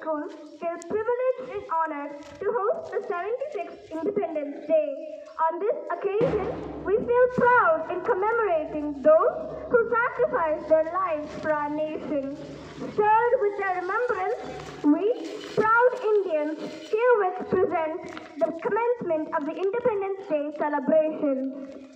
School feels privileged and honored to host the 76th Independence Day. On this occasion, we feel proud in commemorating those who sacrificed their lives for our nation. Stirred with their remembrance, we, proud Indians, herewith present the commencement of the Independence Day celebration.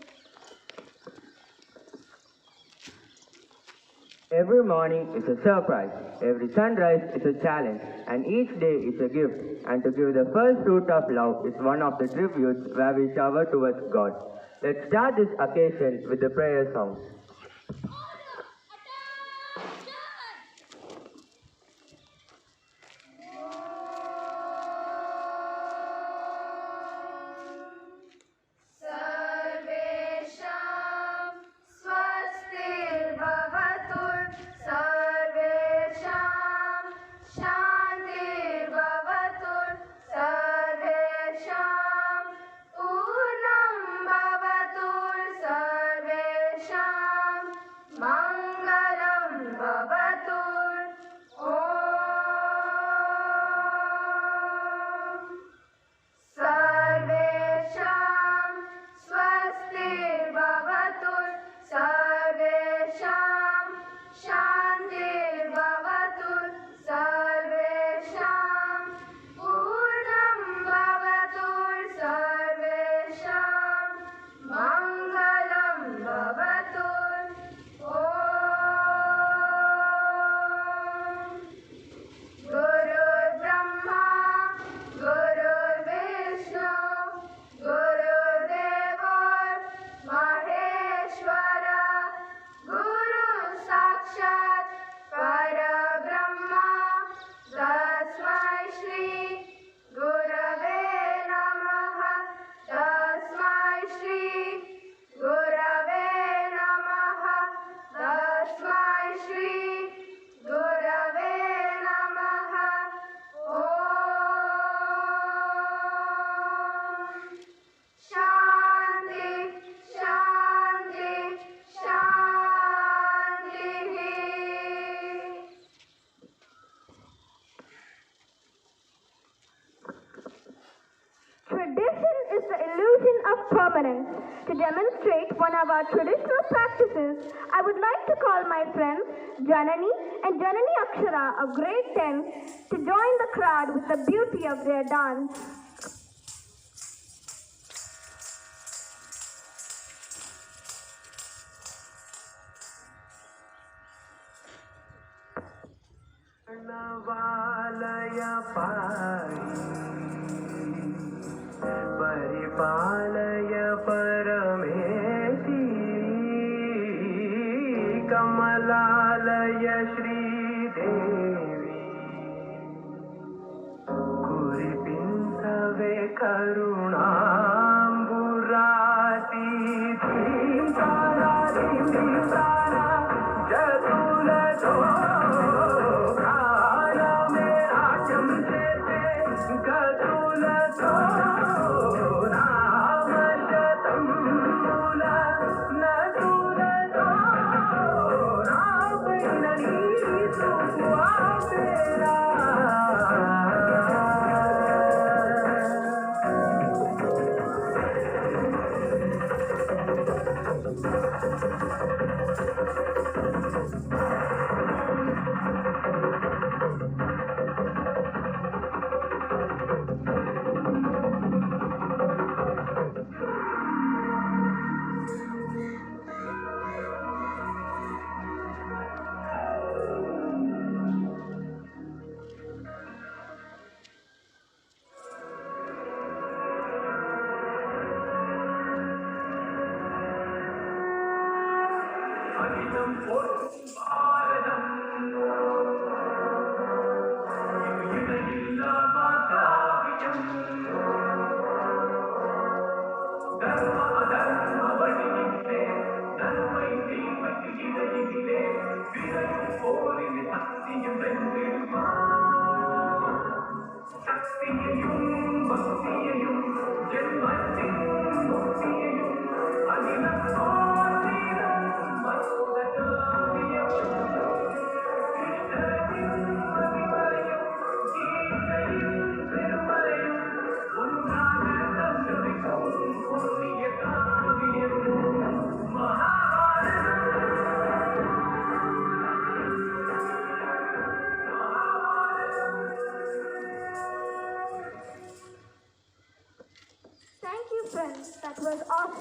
Every morning is a surprise, every sunrise is a challenge, and each day is a gift. And to give the first fruit of love is one of the tributes where we shower towards God. Let's start this occasion with the prayer song. Permanence. To demonstrate one of our traditional practices, I would like to call my friends Janani and Janani Akshara of grade 10 to join the crowd with the beauty of their dance. परिपालय परमेशि Kamalalaya Sridevi कुरिपिंसवे करुणाम्बुराति धीम्तारा धीम्तारा जतुलतो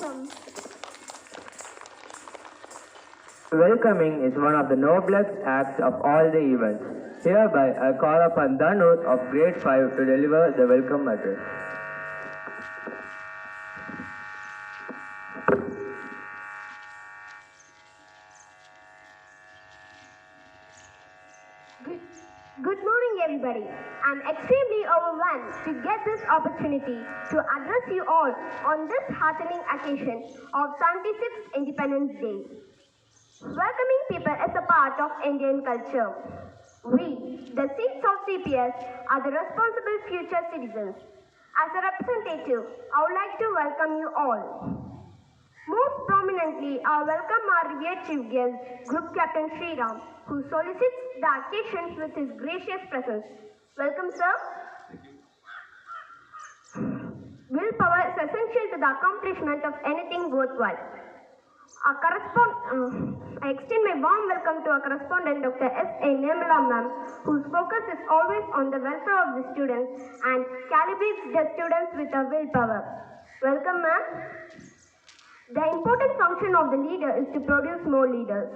awesome. Welcoming is one of the noblest acts of all the events. Hereby, I call upon Dhanush of Grade 5 to deliver the welcome address. Good morning, everybody. I'm extremely overwhelmed to get this opportunity to address you all on this heartening occasion of 76th Independence Day. Welcoming people is a part of Indian culture. We, the seats of CPS, are the responsible future citizens. As a representative, I would like to welcome you all. Most prominently, I welcome our revered chief guest, Group Captain S.Sriram, who solicits the occasion with his gracious presence. Welcome, sir. Willpower is essential to the accomplishment of anything worthwhile. I extend my warm welcome to our correspondent, Dr. S.Sriram, ma'am, whose focus is always on the welfare of the students and calibrates the students with a willpower. Welcome, ma'am. The important function of the leader is to produce more leaders.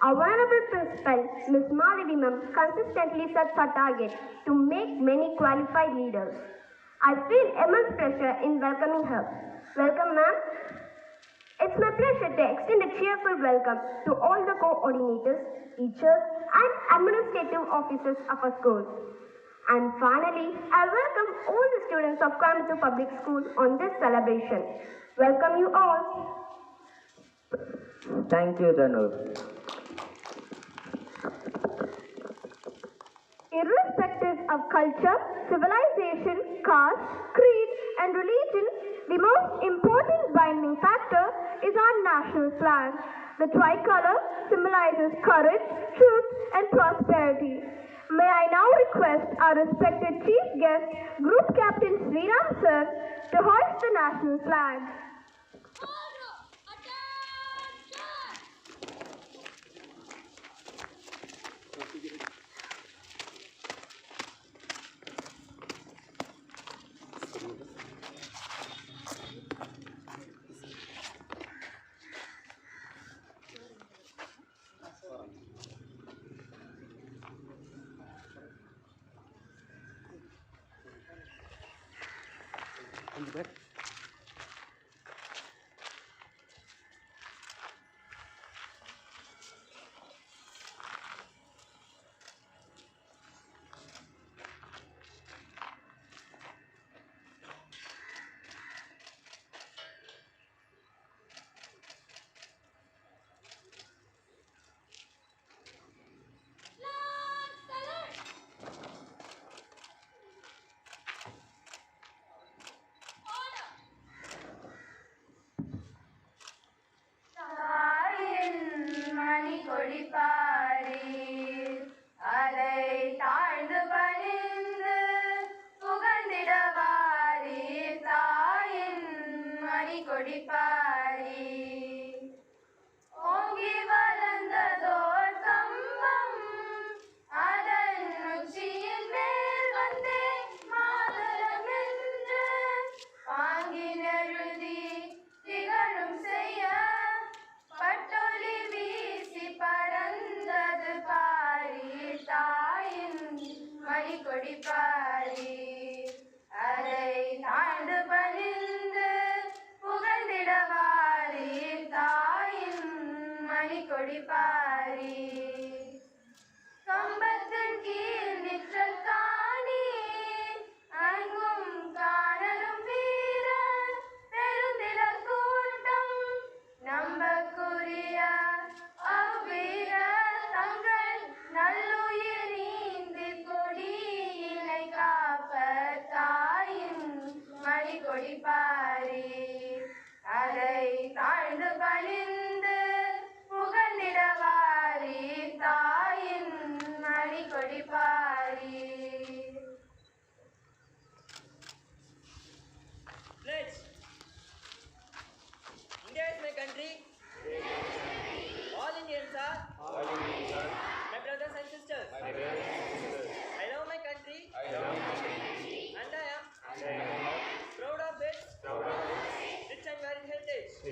Our Honorable Principal, Ms. Malidi ma'am, consistently sets a target to make many qualified leaders. I feel immense pleasure in welcoming her. Welcome, ma'am. It's my pleasure to extend a cheerful welcome to all the coordinators, teachers, and administrative officers of our school. And finally, I welcome all the students of Coimbatore Public School on this celebration. Welcome you all. Thank you, Dhanush. Irrespective of culture, civilization, caste, creed, and religion, the most important binding factor is our national flag. The tricolor symbolizes courage, truth, and prosperity. May I now request our respected Chief Guest, Group Captain S.Sriram sir, to hoist the national flag.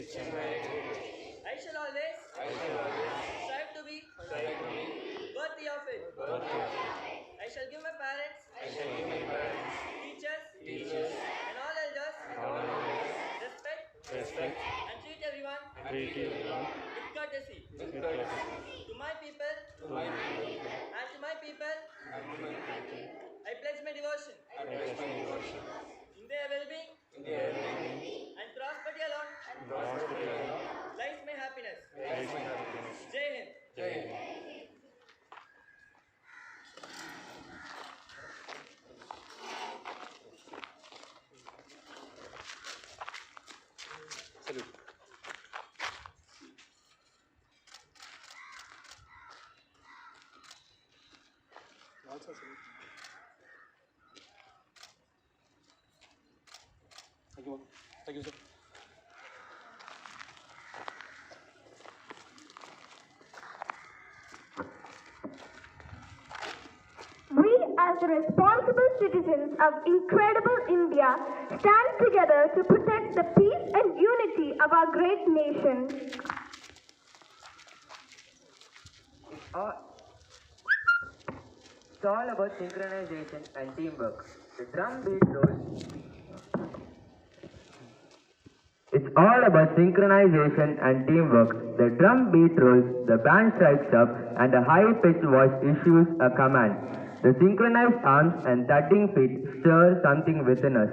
I shall always strive to be worthy of it. I shall give my parents, teachers, and all elders respect and treat everyone with courtesy. To my people and to my people, I pledge my devotion. In their well-being and prosperity alone lies my happiness. Jai Hind. Thank you, sir. We, as the responsible citizens of incredible India, stand together to protect the peace and unity of our great nation. It's all about synchronization and teamwork. The drum beat rolls. It's all about synchronization and teamwork. The drum beat rolls, the band strikes up, and a high-pitched voice issues a command. The synchronized arms and thudding feet stir something within us.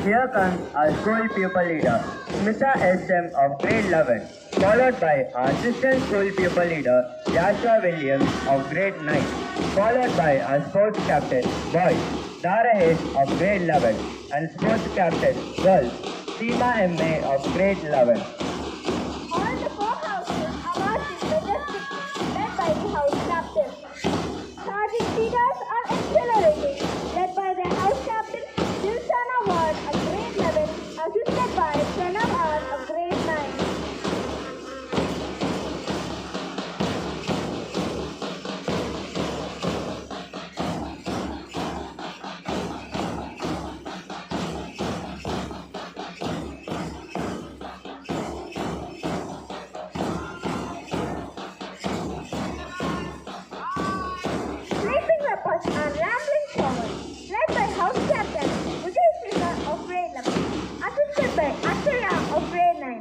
Here comes our school pupil leader, Mr. S.M. of grade 11, followed by our assistant school pupil leader, Joshua Williams of grade 9, followed by our sports captain, boys, Dara Hayes of grade 11, and sports captain, girls, Seema M.A. of grade 11. All the four houses are marching majestically, led by the house captain. Charging leaders are accelerating, led by their house captain, Dilshana Ward of grade 11, assisted by Pranav R of grade 9. Racing weapons are rambling forward, led by house captain Vijay Sriram of grade 11, assisted by Acharya of grade 9.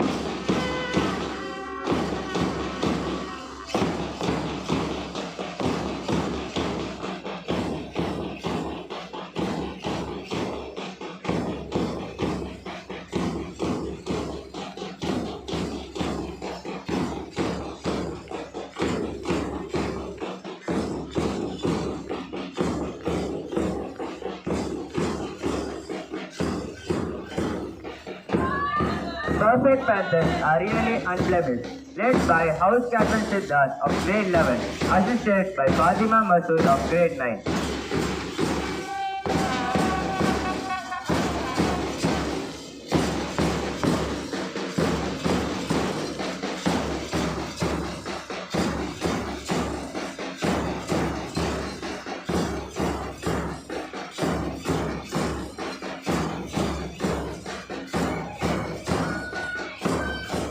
Perfect Panthers are really unblemished. led by House Captain Siddharth of grade 11, assisted by Fatima Masood of grade 9.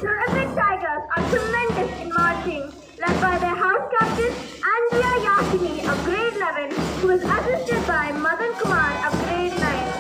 Terrific Tigers are tremendous in marching, led by their house captain Andrea Yasini of grade 11, who is assisted by Madan Kumar of grade 9.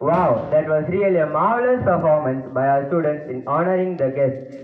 Wow, that was really a marvelous performance by our students in honoring the guests.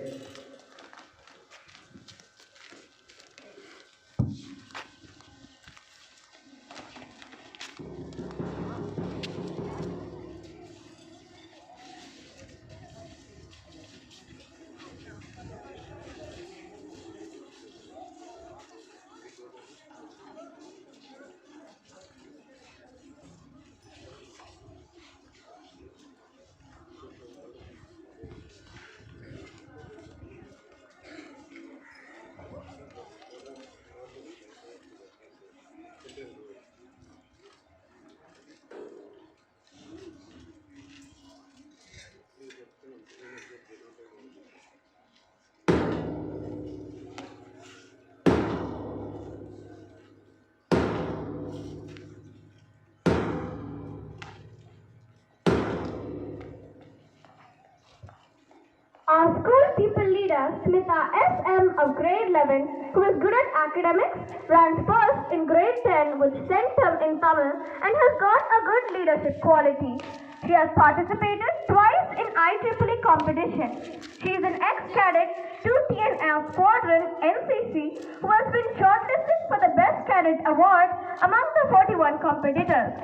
Our school people leader, Smita S.M. of grade 11, who is good at academics, ranked first in grade 10 with centum in Tamil and has got a good leadership quality. She has participated twice in IEEE competition. She is an ex-cadet 2TNF Squadron NCC who has been shortlisted for the Best Cadet Award among the 41 competitors.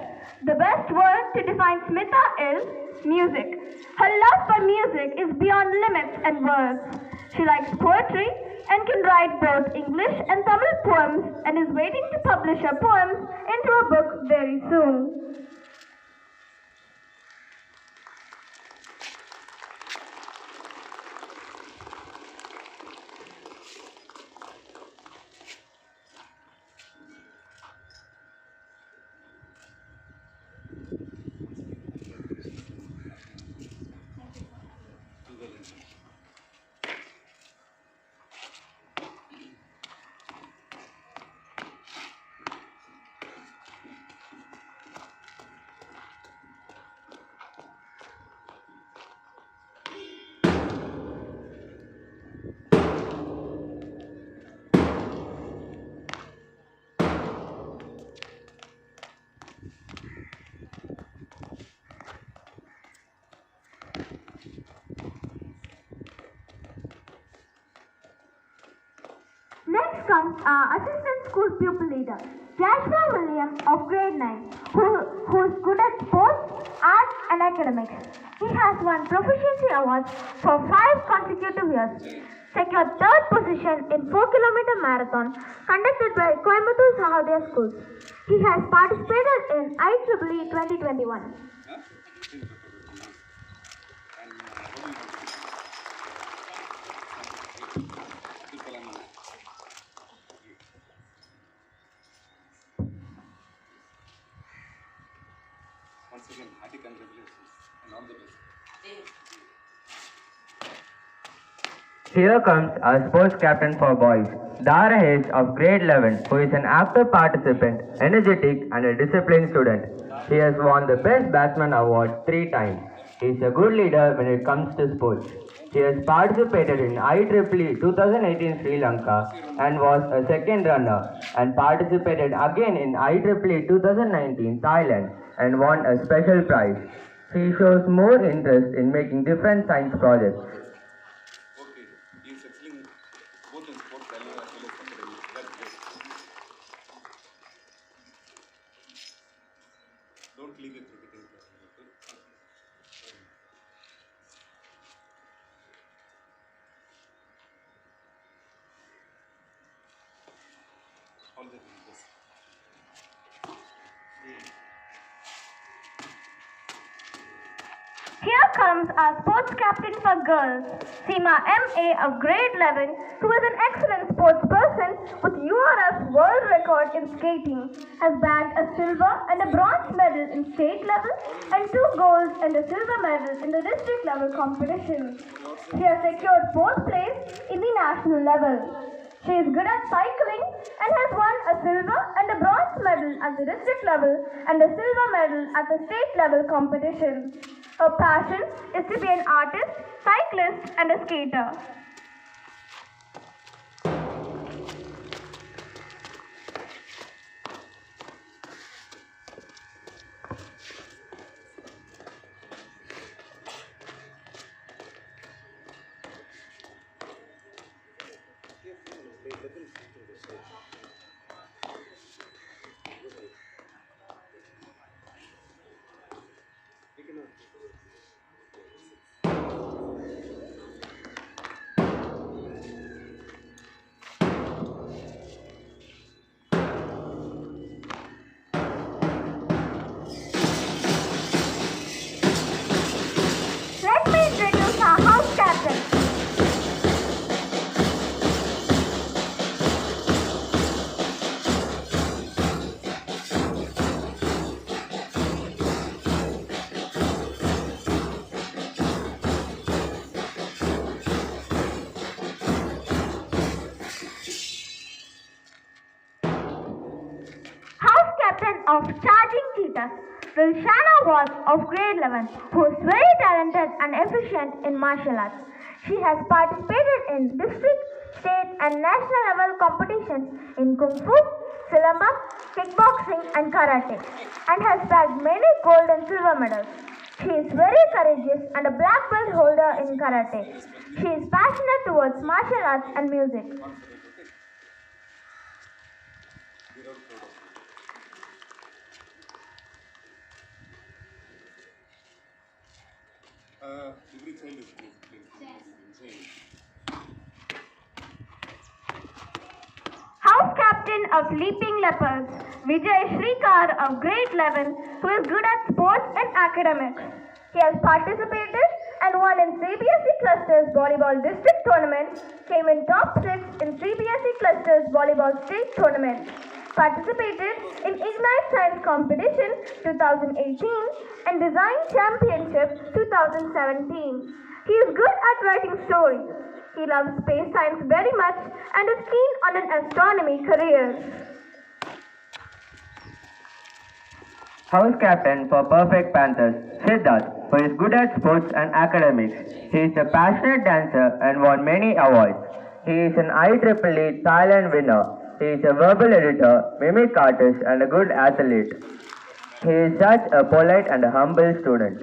The best word to define Smita is music. Her love for music is beyond limits and words. She likes poetry and can write both English and Tamil poems and is waiting to publish her poems into a book very soon. Next comes our assistant school pupil leader, Joshua William of grade 9, who is good at sports, art and academics. He has won proficiency awards for 5 consecutive years, secured 3rd position in 4-kilometer marathon conducted by Coimbatore Sahodaya schools. He has participated in IEEE 2021. Here comes our sports captain for boys, Dara Hayes of grade 11, who is an active participant, energetic and a disciplined student. He has won the Best Batsman Award 3 times. He is a good leader when it comes to sports. He has participated in IEEE 2018 Sri Lanka and was a second runner, and participated again in IEEE 2019 Thailand and won a special prize. He shows more interest in making different science projects. Okay, he is excelling both in sports as well as academics. That's great. Don't leave it repeating. All the yes. Here comes our sports captain for girls, Seema M.A. of grade 11, who is an excellent sports person with URF world record in skating, has bagged a silver and a bronze medal in state level and 2 golds and a silver medal in the district level competition. She has secured 4th place in the national level. She is good at cycling and has won a silver and a bronze medal at the district level and a silver medal at the state level competition. Her passion is to be an artist, cyclist and a skater. Let me introduce our house captain. House captain of Charging Cheetahs, Rulshana was of grade 11, who is very talented and efficient in martial arts. She has participated in district, state and national level competitions in Kung Fu, Silambam, kickboxing and karate, and has bagged many gold and silver medals. She is very courageous and a black belt holder in karate. She is passionate towards martial arts and music. We're all proud of you. Every child is insane. House captain of Leaping Leopards, Vijay Shrikar of grade 11, who is good at sports and academics. He has participated and won in CBSE Clusters Volleyball District Tournament, came in top 6 in CBSE Clusters Volleyball State Tournament, participated in Ignite Science Competition 2018 and Design Championship 2017. He is good at writing stories. He loves space science very much and is keen on an astronomy career. House captain for Perfect Panthers, Siddharth, who is good at sports and academics. He is a passionate dancer and won many awards. He is an IEEE Thailand winner. He is a verbal editor, mimic artist and a good athlete. He is such a polite and a humble student.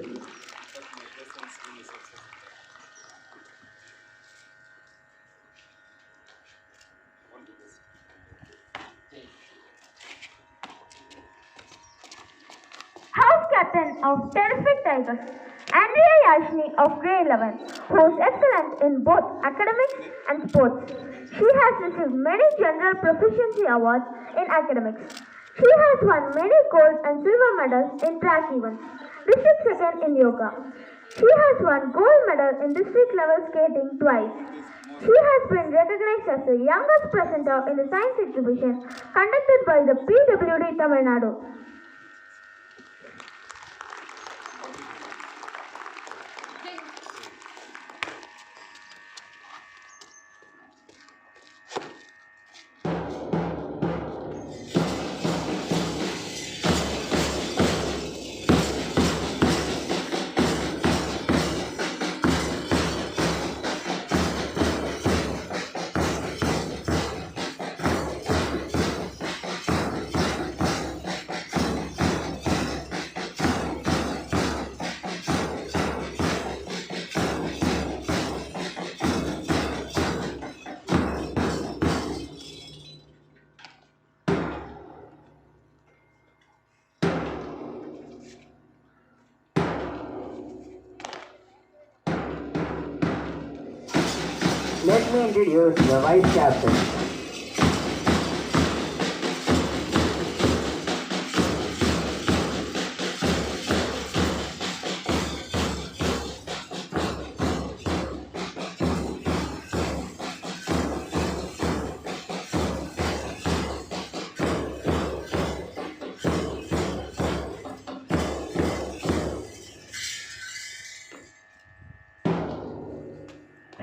House captain of Terrific Tigers, Andrea Yashni of grade 11, who is excellent in both academics and sports. She has received many general proficiency awards in academics. She has won many gold and silver medals in track events, district second in yoga. She has won gold medal in district level skating twice. She has been recognized as the youngest presenter in the science exhibition conducted by the PWD Tamil Nadu. me introduce the vice captain.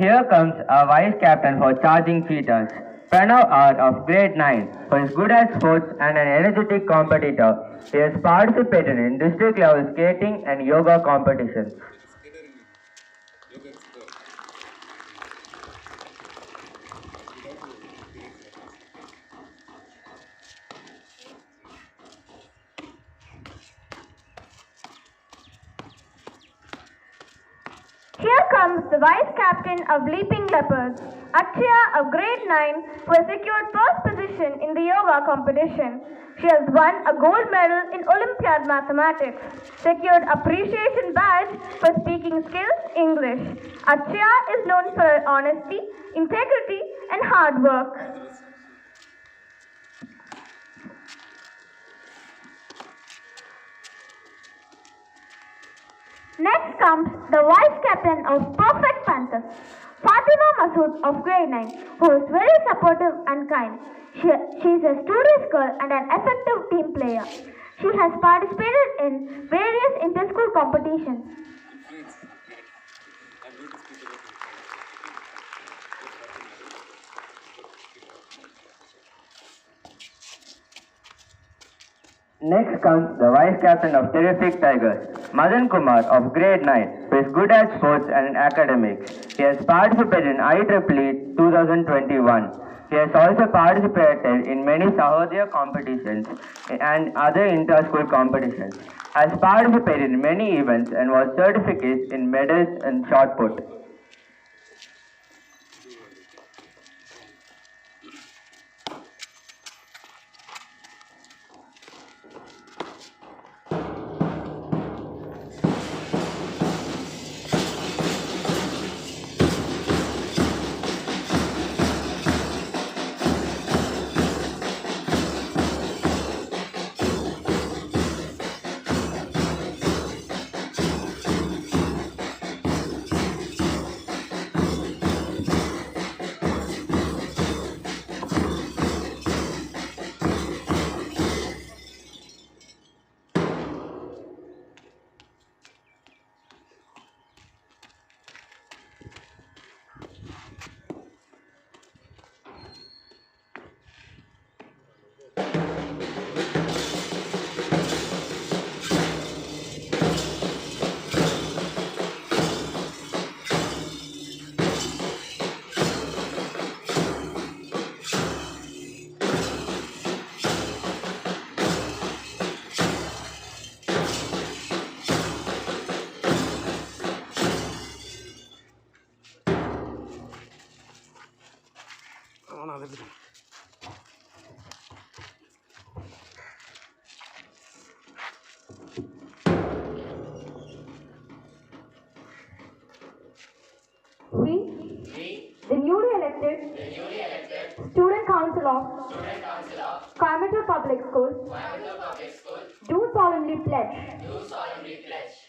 Here comes our vice captain for charging cheaters, Pranav R of grade 9, who is good at sports and an energetic competitor. He has participated in district level skating and yoga competitions. Here comes the vice captain of Leaping Leopards, Akshaya of grade 9, who has secured first position in the yoga competition. She has won a gold medal in Olympiad Mathematics, secured appreciation badge for speaking skills English. Akshaya is known for her honesty, integrity, and hard work. Next comes the vice captain of Perfect Panthers, Fatima Masood of grade 9, who is very supportive and kind. She is a studious girl and an effective team player. She has participated in various inter-school competitions. Next comes the vice captain of Terrific Tigers, Madan Kumar of grade 9, who is good at sports and academics. He has participated in IEEE 2021. He has also participated in many Sahodaya competitions and other inter-school competitions. Has participated in many events and was certificate in medals and shot put. We, the newly elected Student Council of Coimbatore Public School, do solemnly pledge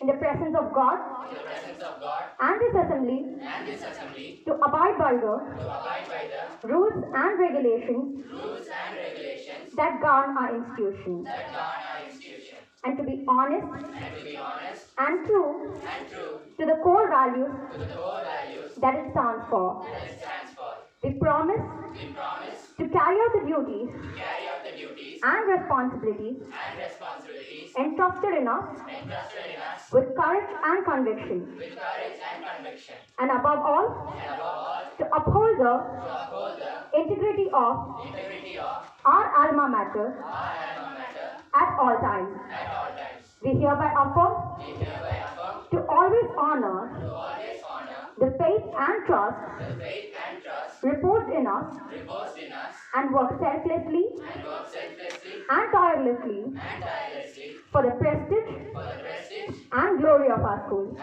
in the presence of God and this assembly to abide by the rules and regulations that govern our institution, and to be honest and true to the core values that it stands for. We promise to carry out the duties and responsibilities entrusted in us with courage and conviction, and above all, to uphold the integrity of our alma mater at all times. We hereby affirm to always honor the faith and trust reposed in us, and work selflessly and tirelessly for the prestige and glory of our school.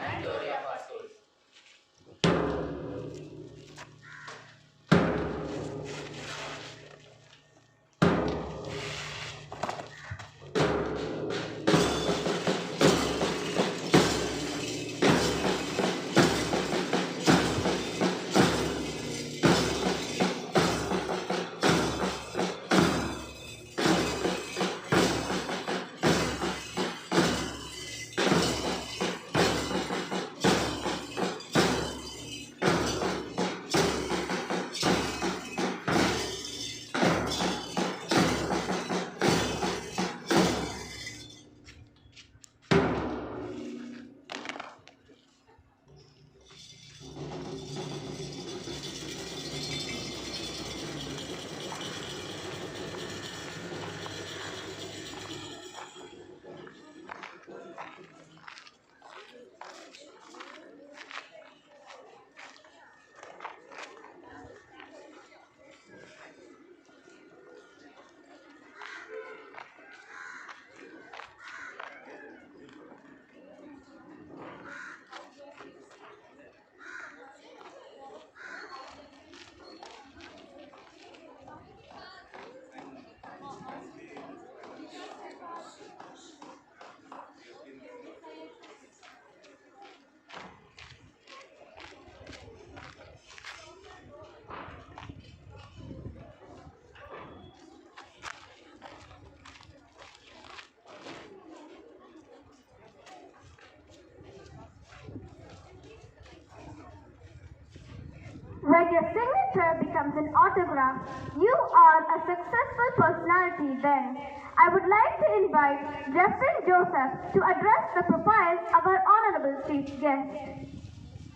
If your signature becomes an autograph, you are a successful personality then. I would like to invite Justin Joseph to address the profile of our honorable chief guest.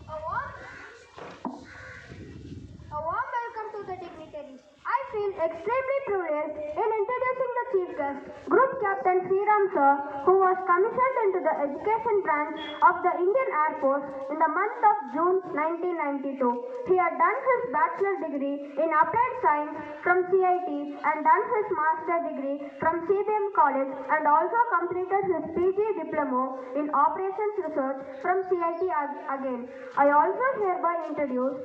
A warm welcome to the dignitaries. I feel extremely privileged in introducing the chief guest, Group Captain S.Sriram sir, who was commissioned into the education branch of the Indian Air Force in the month of June 1992. He had done his bachelor degree in applied science from CIT and done his master degree from CBM College and also completed his PG diploma in operations research from CIT again. I also hereby introduce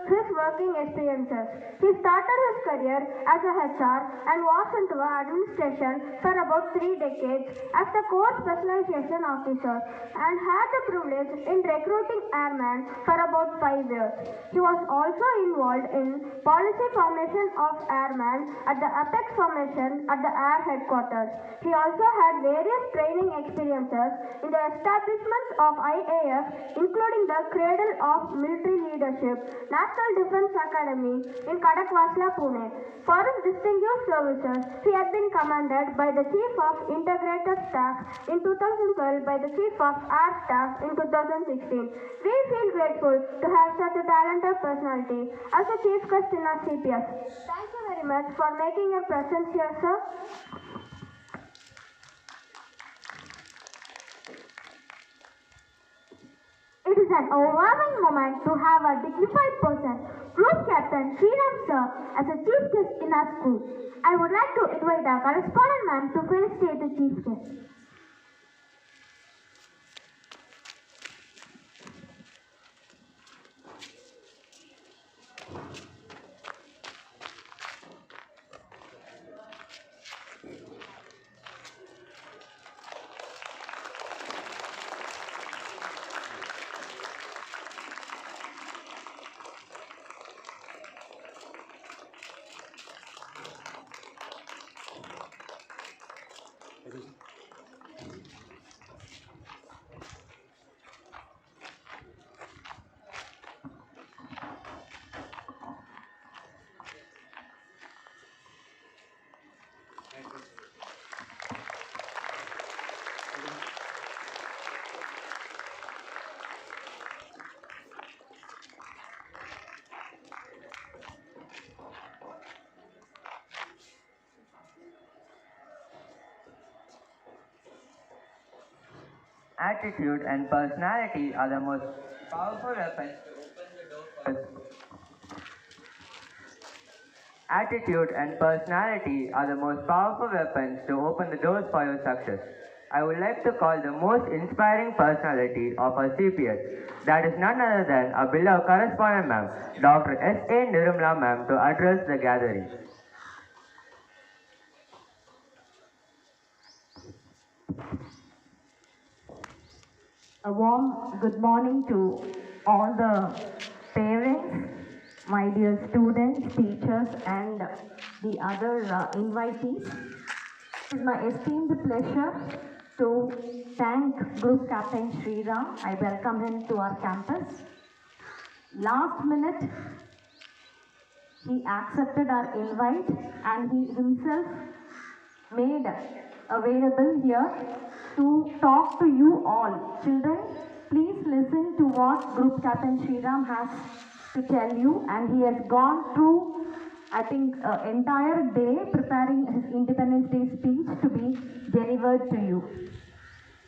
his working experiences. He started his career as a HR and was into administration for about 3 decades as the core specialization officer and had the privilege in recruiting airmen for about 5 years. He was also involved in policy formation of airmen at the Apex formation at the Air Headquarters. He also had various training experiences in the establishment of IAF, including the Cradle of Military Leadership, National Defense Academy in Kadakwasla, Pune. For his distinguished services, he had been commanded by the Chief of Integrated Staff in 2012 by the Chief of Air Staff in 2016. We feel grateful to have such a talented personality as a chief guest in our CPS. Thank you very much for making your presence here, sir. It is an overwhelming moment to have a dignified person, Group Captain S.Sriram sir, as a chief guest in our school. I would like to invite our correspondent ma'am to felicitate the chief guest. Attitude and personality are the most powerful weapons to open the door for Attitude and personality are the most powerful weapons to open the doors for your success. I would like to call the most inspiring personality of our CPS. That is none other than our beloved correspondent ma'am, Dr. S.Sriram ma'am, to address the gathering. A warm good morning to all the parents, my dear students, teachers, and the other invitees. It is my esteemed pleasure to thank Group Captain S.Sriram. I welcome him to our campus. Last minute, he accepted our invite and he himself made available here to talk to you all. Children, please listen to what Group Captain S.Sriram has to tell you, and he has gone through, I think, entire day preparing his Independence Day speech to be delivered to you.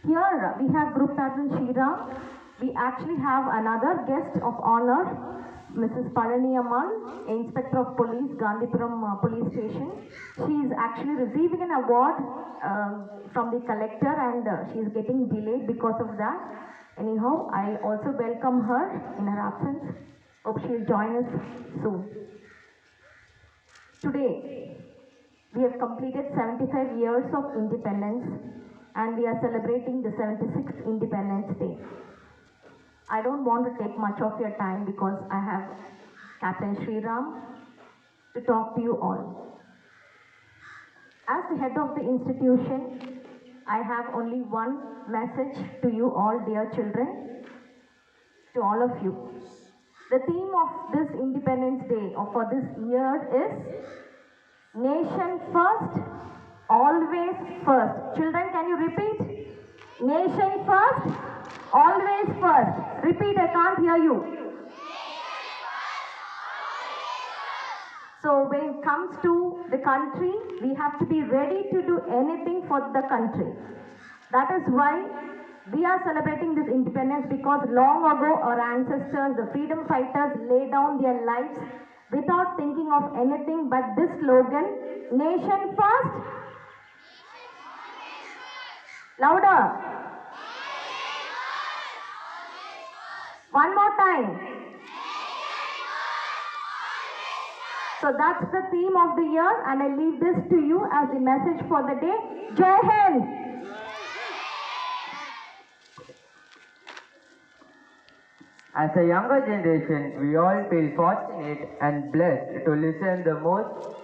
Here we have Group Captain S.Sriram. We actually have another guest of honor, Mrs. Palaniammal, Inspector of Police, Gandhipuram Police Station. She is actually receiving an award from the collector, and she is getting delayed because of that. Anyhow, I also welcome her in her absence. Hope she will join us soon. Today, we have completed 75 years of independence, and we are celebrating the 76th Independence Day. I don't want to take much of your time because I have Captain S.Sriram to talk to you all. As the head of the institution, I have only one message to you all, dear children, to all of you. The theme of this Independence Day or for this year is Nation First, Always First. Children, can you repeat? Nation First, Always First. Repeat, I can't hear you. So when it comes to the country, we have to be ready to do anything for the country. That is why we are celebrating this independence, because long ago our ancestors, the freedom fighters, laid down their lives without thinking of anything but this slogan, Nation First. Louder. One more time. So that's the theme of the year, and I leave this to you as the message for the day. Jai Hind! As a younger generation, we all feel fortunate and blessed to listen the most.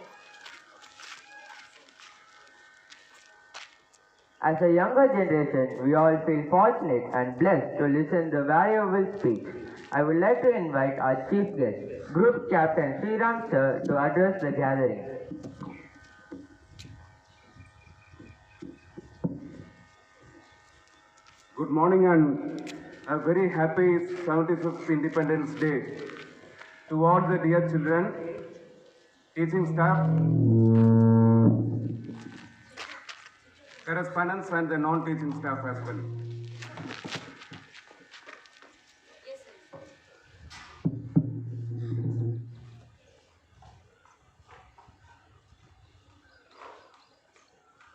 As a younger generation, we all feel fortunate and blessed to listen the valuable speech. I would like to invite our chief guest, Group Captain S.Sriram sir, to address the gathering. Good morning and a very happy 75th Independence Day to all the dear children, teaching staff, correspondents and the non-teaching staff as well.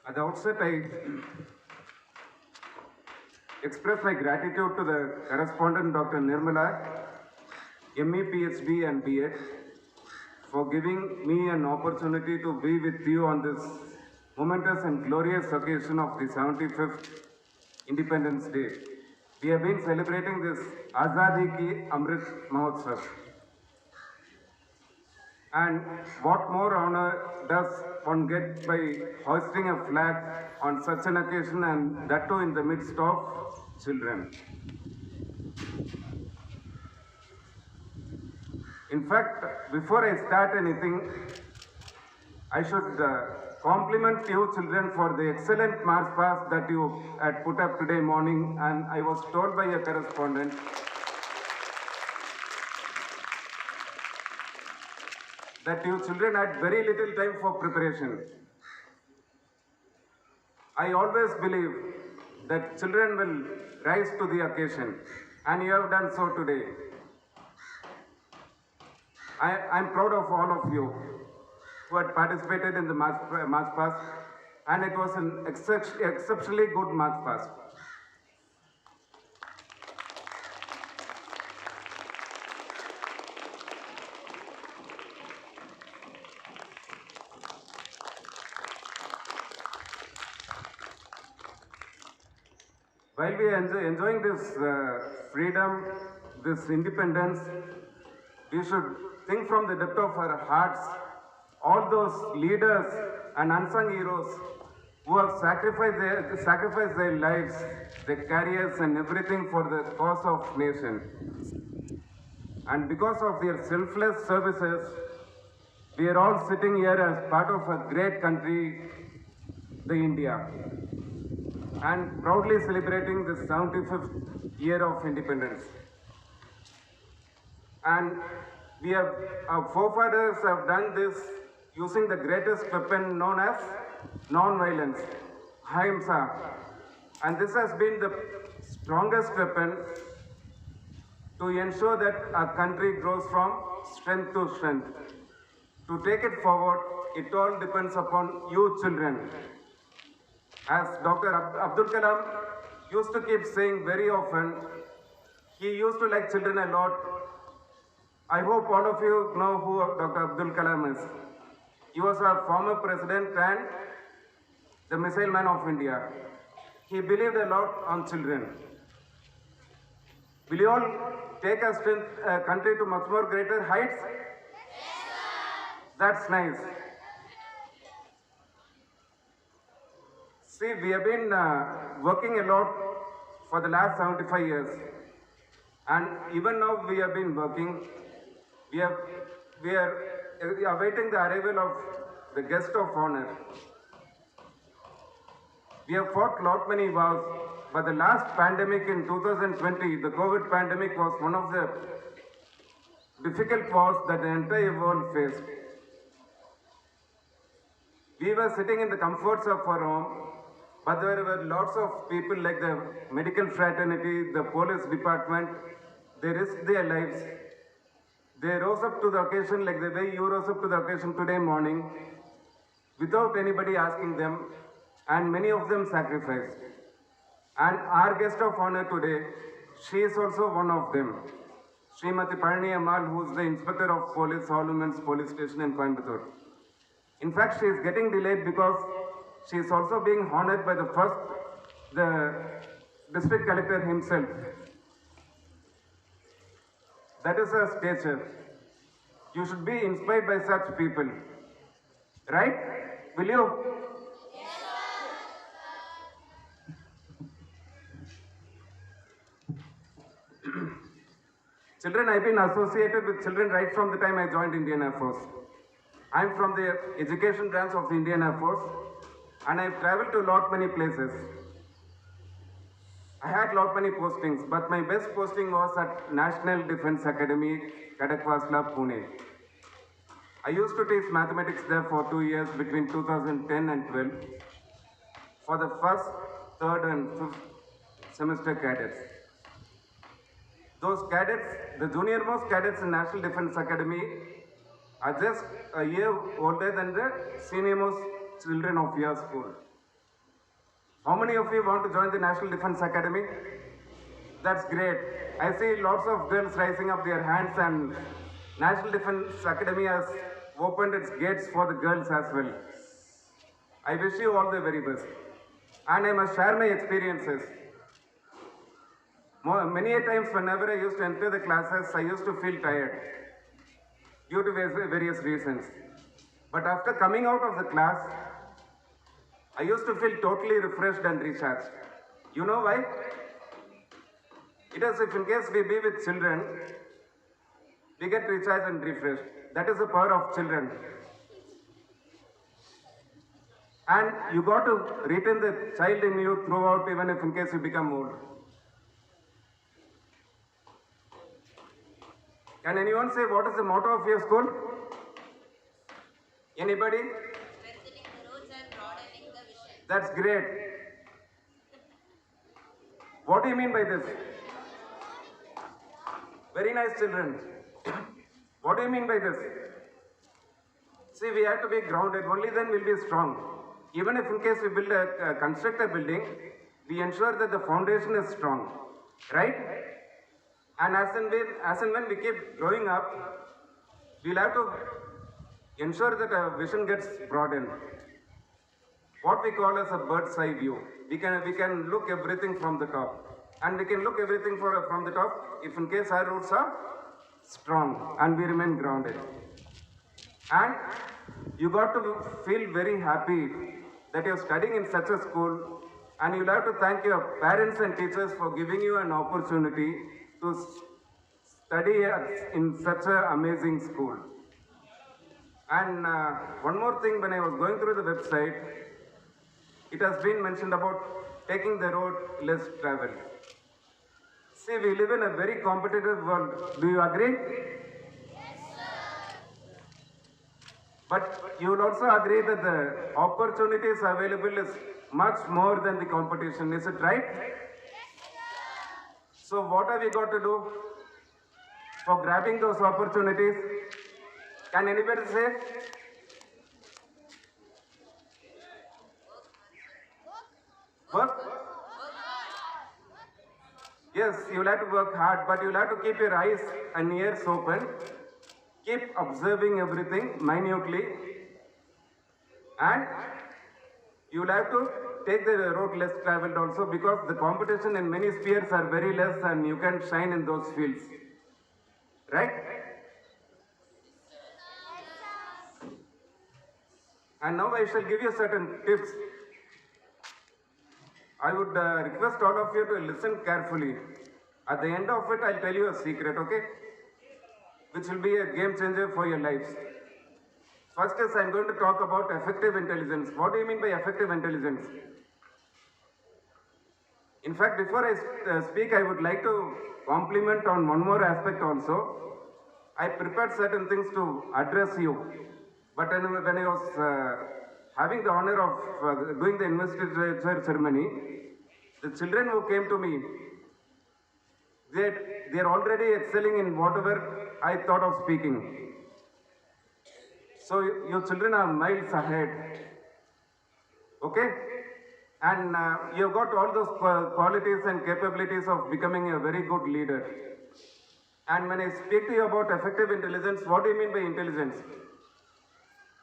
At the outset, I express my gratitude to the correspondent Dr. Nirmala, ME, PhD and B.Ed, for giving me an opportunity to be with you on this momentous and glorious occasion of the 75th Independence Day. We have been celebrating this Azadi Ki Amrit Mahotsav. And what more honor does one get by hoisting a flag on such an occasion, and that too in the midst of children. In fact, before I start anything, I should compliment you children for the excellent march past that you had put up today morning, and I was told by a correspondent that you children had very little time for preparation. I always believe that children will rise to the occasion, and you have done so today. I'm proud of all of you who had participated in the march past, and it was an exceptionally good march past. While we are enjoying this freedom, this independence, we should think from the depth of our hearts all those leaders and unsung heroes who have sacrificed their lives, their careers and everything for the cause of nation. And because of their selfless services, we are all sitting here as part of a great country, the India, and proudly celebrating the 75th year of independence. And our forefathers have done this using the greatest weapon known as non-violence, ahimsa. And this has been the strongest weapon to ensure that our country grows from strength to strength. To take it forward, it all depends upon you children. As Dr. Abdul Kalam used to keep saying very often, he used to like children a lot. I hope all of you know who Dr. Abdul Kalam is. He was our former president and the missile man of India. He believed a lot on children. Will you all take our country to much more greater heights? Yes, sir. That's nice. See, we have been working a lot for the last 75 years. And even now we have been working, we are awaiting the arrival of the guest of honor. We have fought lot many wars, but the last pandemic in 2020, the COVID pandemic, was one of the difficult wars that the entire world faced. We were sitting in the comforts of our home, but there were lots of people like the medical fraternity, the police department, they risked their lives. They rose up to the occasion like the way you rose up to the occasion today morning, without anybody asking them, and many of them sacrificed. And our guest of honor today, she is also one of them. Srimati Palaniammal, who is the Inspector of Police, All Women's Police Station in Coimbatore. In fact, she is getting delayed because she is also being honored by the district collector himself. That is her stature. You should be inspired by such people. Right? Will you? Children, I've been associated with children right from the time I joined Indian Air Force. I'm from the education branch of the Indian Air Force, and I've traveled to lot many places. I had lot many postings, but my best posting was at National Defence Academy, Kadakwasla, Pune. I used to teach mathematics there for 2 years between 2010 and 12 for the first, third and fifth semester cadets. Those cadets, the junior most cadets in National Defence Academy, are just a year older than the senior most children of your school. How many of you want to join the National Defence Academy? That's great. I see lots of girls raising up their hands, and National Defence Academy has opened its gates for the girls as well. I wish you all the very best. And I must share my experiences. Many a times whenever I used to enter the classes, I used to feel tired due to various reasons. But after coming out of the class, I used to feel totally refreshed and recharged. You know why? It is if in case we be with children, we get recharged and refreshed. That is the power of children. And you got to retain the child in you throughout, even if in case you become old. Can anyone say what is the motto of your school? Anybody? Strengthening the roots and broadening the vision. That's great. What do you mean by this? Very nice, children. What do you mean by this? See, we have to be grounded. Only then we'll be strong. Even if in case we construct a building, we ensure that the foundation is strong. Right? And as and when we keep growing up, we'll have to ensure that our vision gets broadened. What we call as a bird's eye view. We can look everything from the top. And we can look everything from the top if in case our roots are strong and we remain grounded. And you got to feel very happy that you're studying in such a school, and you'll have to thank your parents and teachers for giving you an opportunity to study in such an amazing school. And one more thing, when I was going through the website, it has been mentioned about taking the road less traveled. See, we live in a very competitive world. Do you agree? Yes, sir. But you will also agree that the opportunities available is much more than the competition. Is it right? So what have we got to do for grabbing those opportunities? Can anybody say? Work? Yes, you'll have to work hard, but you'll have to keep your eyes and ears open. Keep observing everything minutely. And you'll have to take the road less traveled also, because the competition in many spheres are very less and you can shine in those fields. Right? And now I shall give you certain tips. I would request all of you to listen carefully. At the end of it, I'll tell you a secret, okay? Which will be a game changer for your lives. First is I'm going to talk about effective intelligence. What do you mean by effective intelligence? In fact, before I speak, I would like to compliment on one more aspect also. I prepared certain things to address you. But when I was having the honor of doing the investiture ceremony, the children who came to me, they are already excelling in whatever I thought of speaking. So your children are miles ahead. Okay? And you've got all those qualities and capabilities of becoming a very good leader. And when I speak to you about effective intelligence, what do you mean by intelligence?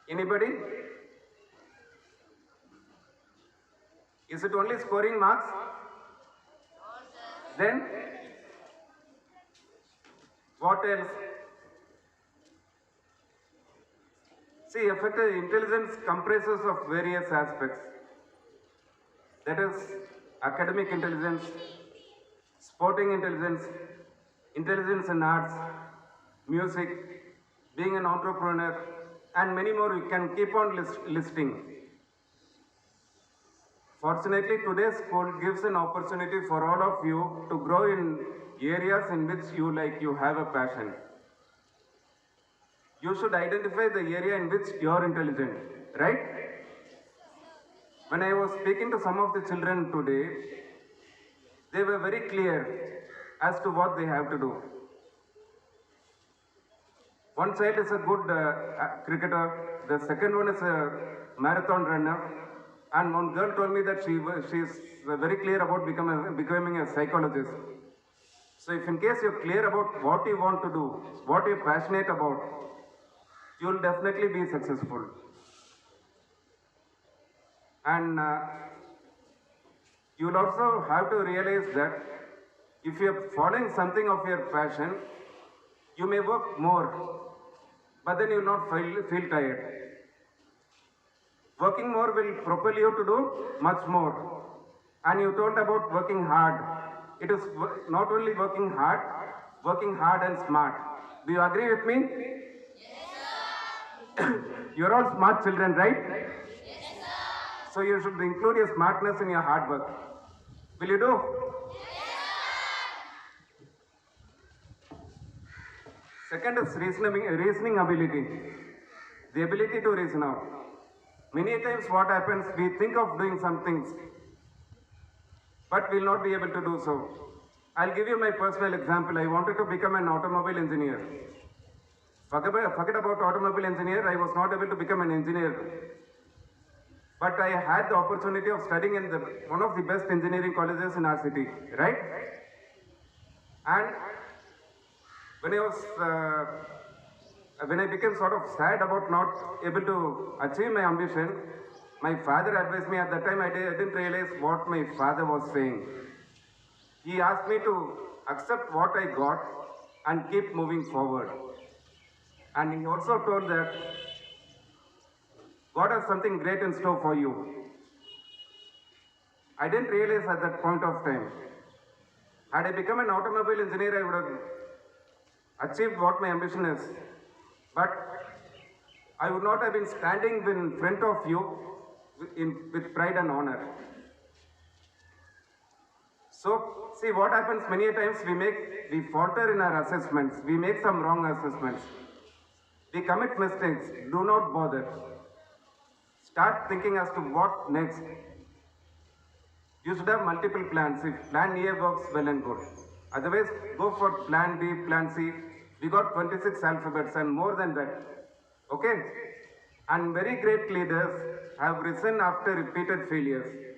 Anybody? Is it only scoring marks? Then? What else? See, effective intelligence comprises of various aspects. That is academic intelligence, sporting intelligence, intelligence in arts, music, being an entrepreneur, and many more. We can keep on listing. Fortunately, today's school gives an opportunity for all of you to grow in areas in which you have a passion. You should identify the area in which you are intelligent, right? When I was speaking to some of the children today, they were very clear as to what they have to do. One child is a good cricketer, the second one is a marathon runner, and one girl told me that she is very clear about becoming a psychologist. So if in case you're clear about what you want to do, what you're passionate about, you will definitely be successful. And you will also have to realize that if you are following something of your passion, you may work more, but then you will not feel tired. Working more will propel you to do much more. And you told about working hard. It is not only working hard and smart. Do you agree with me? Yes, sir. You're all smart children, right? Yes, sir. So you should include your smartness in your hard work. Will you do? Second is reasoning ability. The ability to reason out. Many times what happens, we think of doing some things, but we'll not be able to do so. I'll give you my personal example. I wanted to become an automobile engineer. Forget about automobile engineer, I was not able to become an engineer. But I had the opportunity of studying in one of the best engineering colleges in our city, right? And when I became sort of sad about not able to achieve my ambition, my father advised me. At that time I didn't realize what my father was saying. He asked me to accept what I got and keep moving forward. And he also told that God has something great in store for you. I didn't realize at that point of time. Had I become an automobile engineer, I would have achieved what my ambition is. But I would not have been standing in front of you with pride and honor. So, see what happens many times, we falter in our assessments. We make some wrong assessments. We commit mistakes. Do not bother. Start thinking as to what next. You should have multiple plans. If plan A works, well and good. Otherwise, go for plan B, plan C. We got 26 alphabets and more than that. Okay? And very great leaders have risen after repeated failures.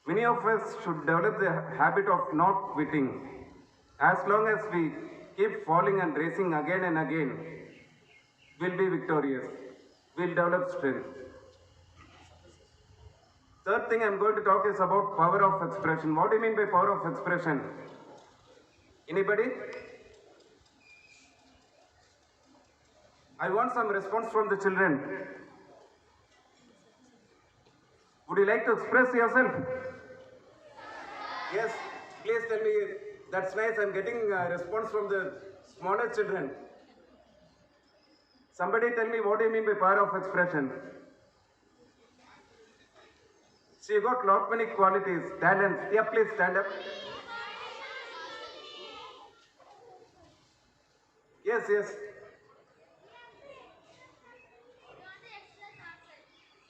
Many of us should develop the habit of not quitting. As long as we keep falling and racing again and again, we'll be victorious. We'll develop strength. Third thing I'm going to talk is about power of expression. What do you mean by power of expression? Anybody? I want some response from the children. Would you like to express yourself? Yes. Please tell me, that's nice, I'm getting a response from the smaller children. Somebody tell me, what do you mean by power of expression? So you got lot many qualities, talents. Yeah, please stand up. Yes, yes.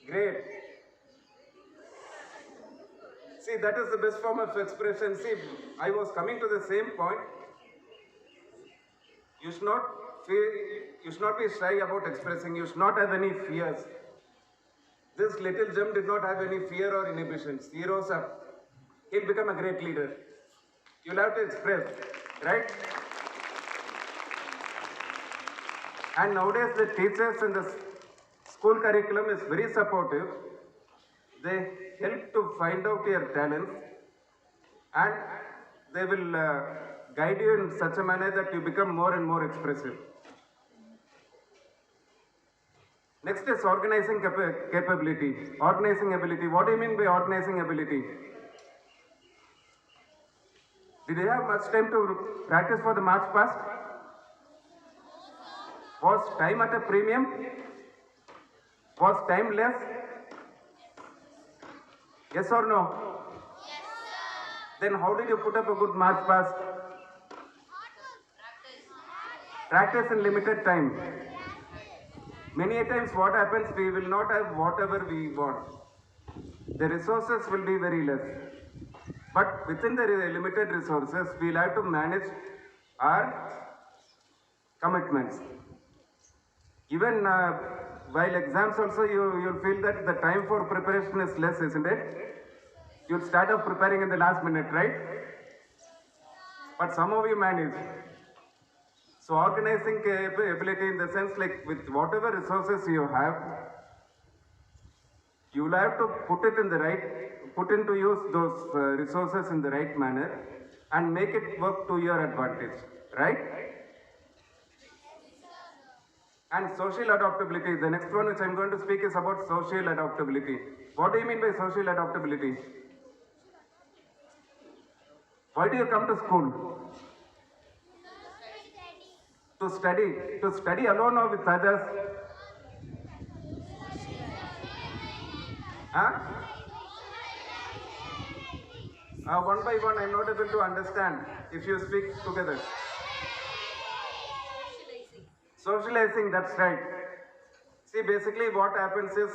Great. See, that is the best form of expression. See, I was coming to the same point. You should not feel, you should not be shy about expressing. You should not have any fears. This little gem did not have any fear or inhibitions. He rose up. He'll become a great leader. You'll have to express, right? And nowadays the teachers in the school curriculum is very supportive. They help to find out your talents and they will guide you in such a manner that you become more and more expressive. Next is organizing capability, organizing ability. What do you mean by organizing ability? Did you have much time to practice for the march past? Was time at a premium? Was time less? Yes or no? Yes, sir. Then how did you put up a good march past? Practice. Practice in limited time. Many a times what happens, we will not have whatever we want. The resources will be very less. But within the limited resources, we'll have to manage our commitments. Even while exams also, you'll feel that the time for preparation is less, isn't it? You'll start off preparing in the last minute, right? But somehow you manage. So organizing ability in the sense like with whatever resources you have, you will have to put into use those resources in the right manner and make it work to your advantage, right? And social adaptability, the next one which I'm going to speak is about social adaptability. What do you mean by social adaptability? Why do you come to school? To study. To study alone or with others? Huh? One by one, I'm not able to understand if you speak together. Socializing, that's right. See, basically what happens is,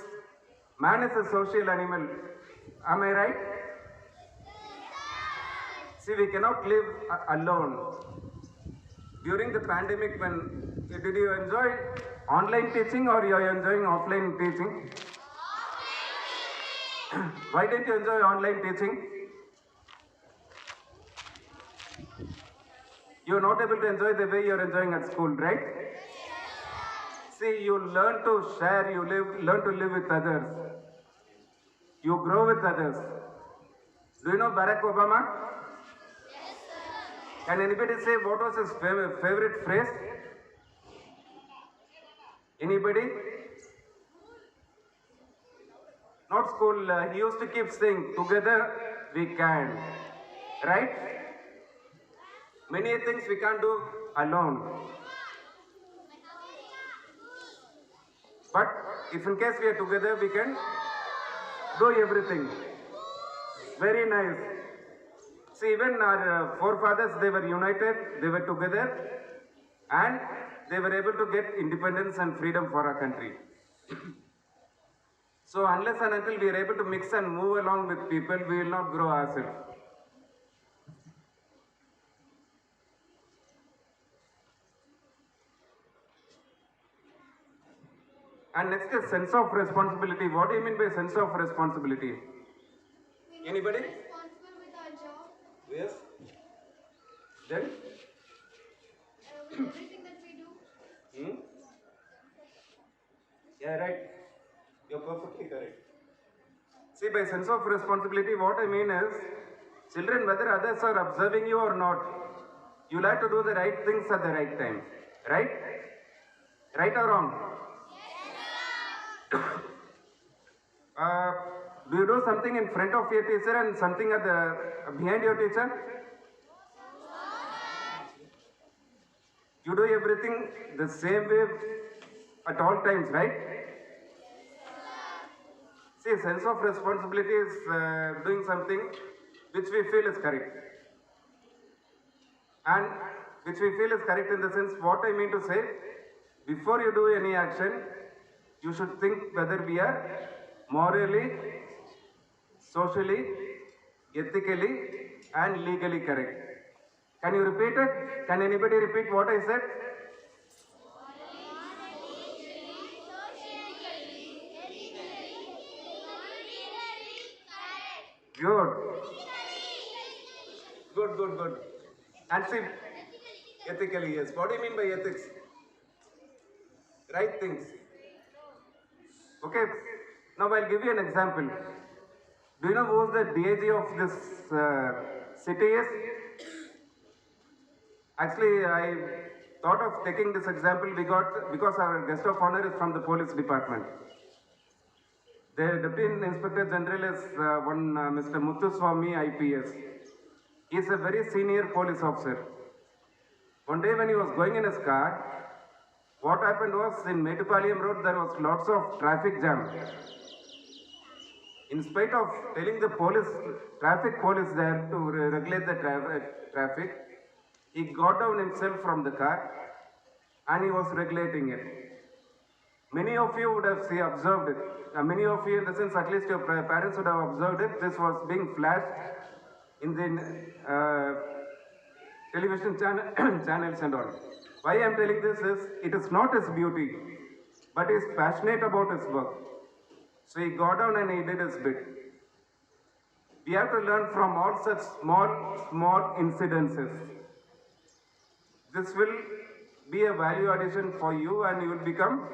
man is a social animal. Am I right? See, we cannot live alone. During the pandemic, did you enjoy online teaching or you are enjoying offline teaching? Why didn't you enjoy online teaching? You are not able to enjoy the way you are enjoying at school, right? See, you learn to share, you learn to live with others. You grow with others. Do you know Barack Obama? Yes, sir. Can anybody say what was his favorite phrase? Anybody? Not school. He used to keep saying, together we can. Right? Many things we can't do alone. But if in case we are together, we can do everything. Very nice. See, even our forefathers, they were united, they were together, and they were able to get independence and freedom for our country. So unless and until we are able to mix and move along with people, we will not grow ourselves. And next is sense of responsibility. What do you mean by sense of responsibility? Anybody? Responsible with our job, Yes. Then? with everything that we do. Yeah, right. You're perfectly correct. See, by sense of responsibility, what I mean is, children, whether others are observing you or not, you'll have to do the right things at the right time. Right? Right or wrong? Do you do something in front of your teacher and something behind your teacher? You do everything the same way at all times, right? See, sense of responsibility is doing something which we feel is correct. And which we feel is correct in the sense, what I mean to say, before you do any action, you should think whether we are morally, socially, ethically, and legally correct. Can you repeat it? Can anybody repeat what I said? Good. Good. And see, ethically, yes. What do you mean by ethics? Right things. Okay. Now I'll give you an example. Do you know who the DIG of this city is? Actually, I thought of taking this example because our guest of honor is from the police department. The Deputy Inspector General is Mr. Muthuswamy IPS. He is a very senior police officer. One day when he was going in his car, what happened was in Metupaliyam Road there was lots of traffic jam. In spite of telling the traffic police there to regulate the traffic, he got down himself from the car and he was regulating it. Many of you would have observed it. Many of you, in the sense, at least your parents would have observed it. This was being flashed in the television channels and all. Why I am telling this is, it is not his duty, but he is passionate about his work. So he got down and he did his bit. We have to learn from all such small incidences. This will be a value addition for you and you will become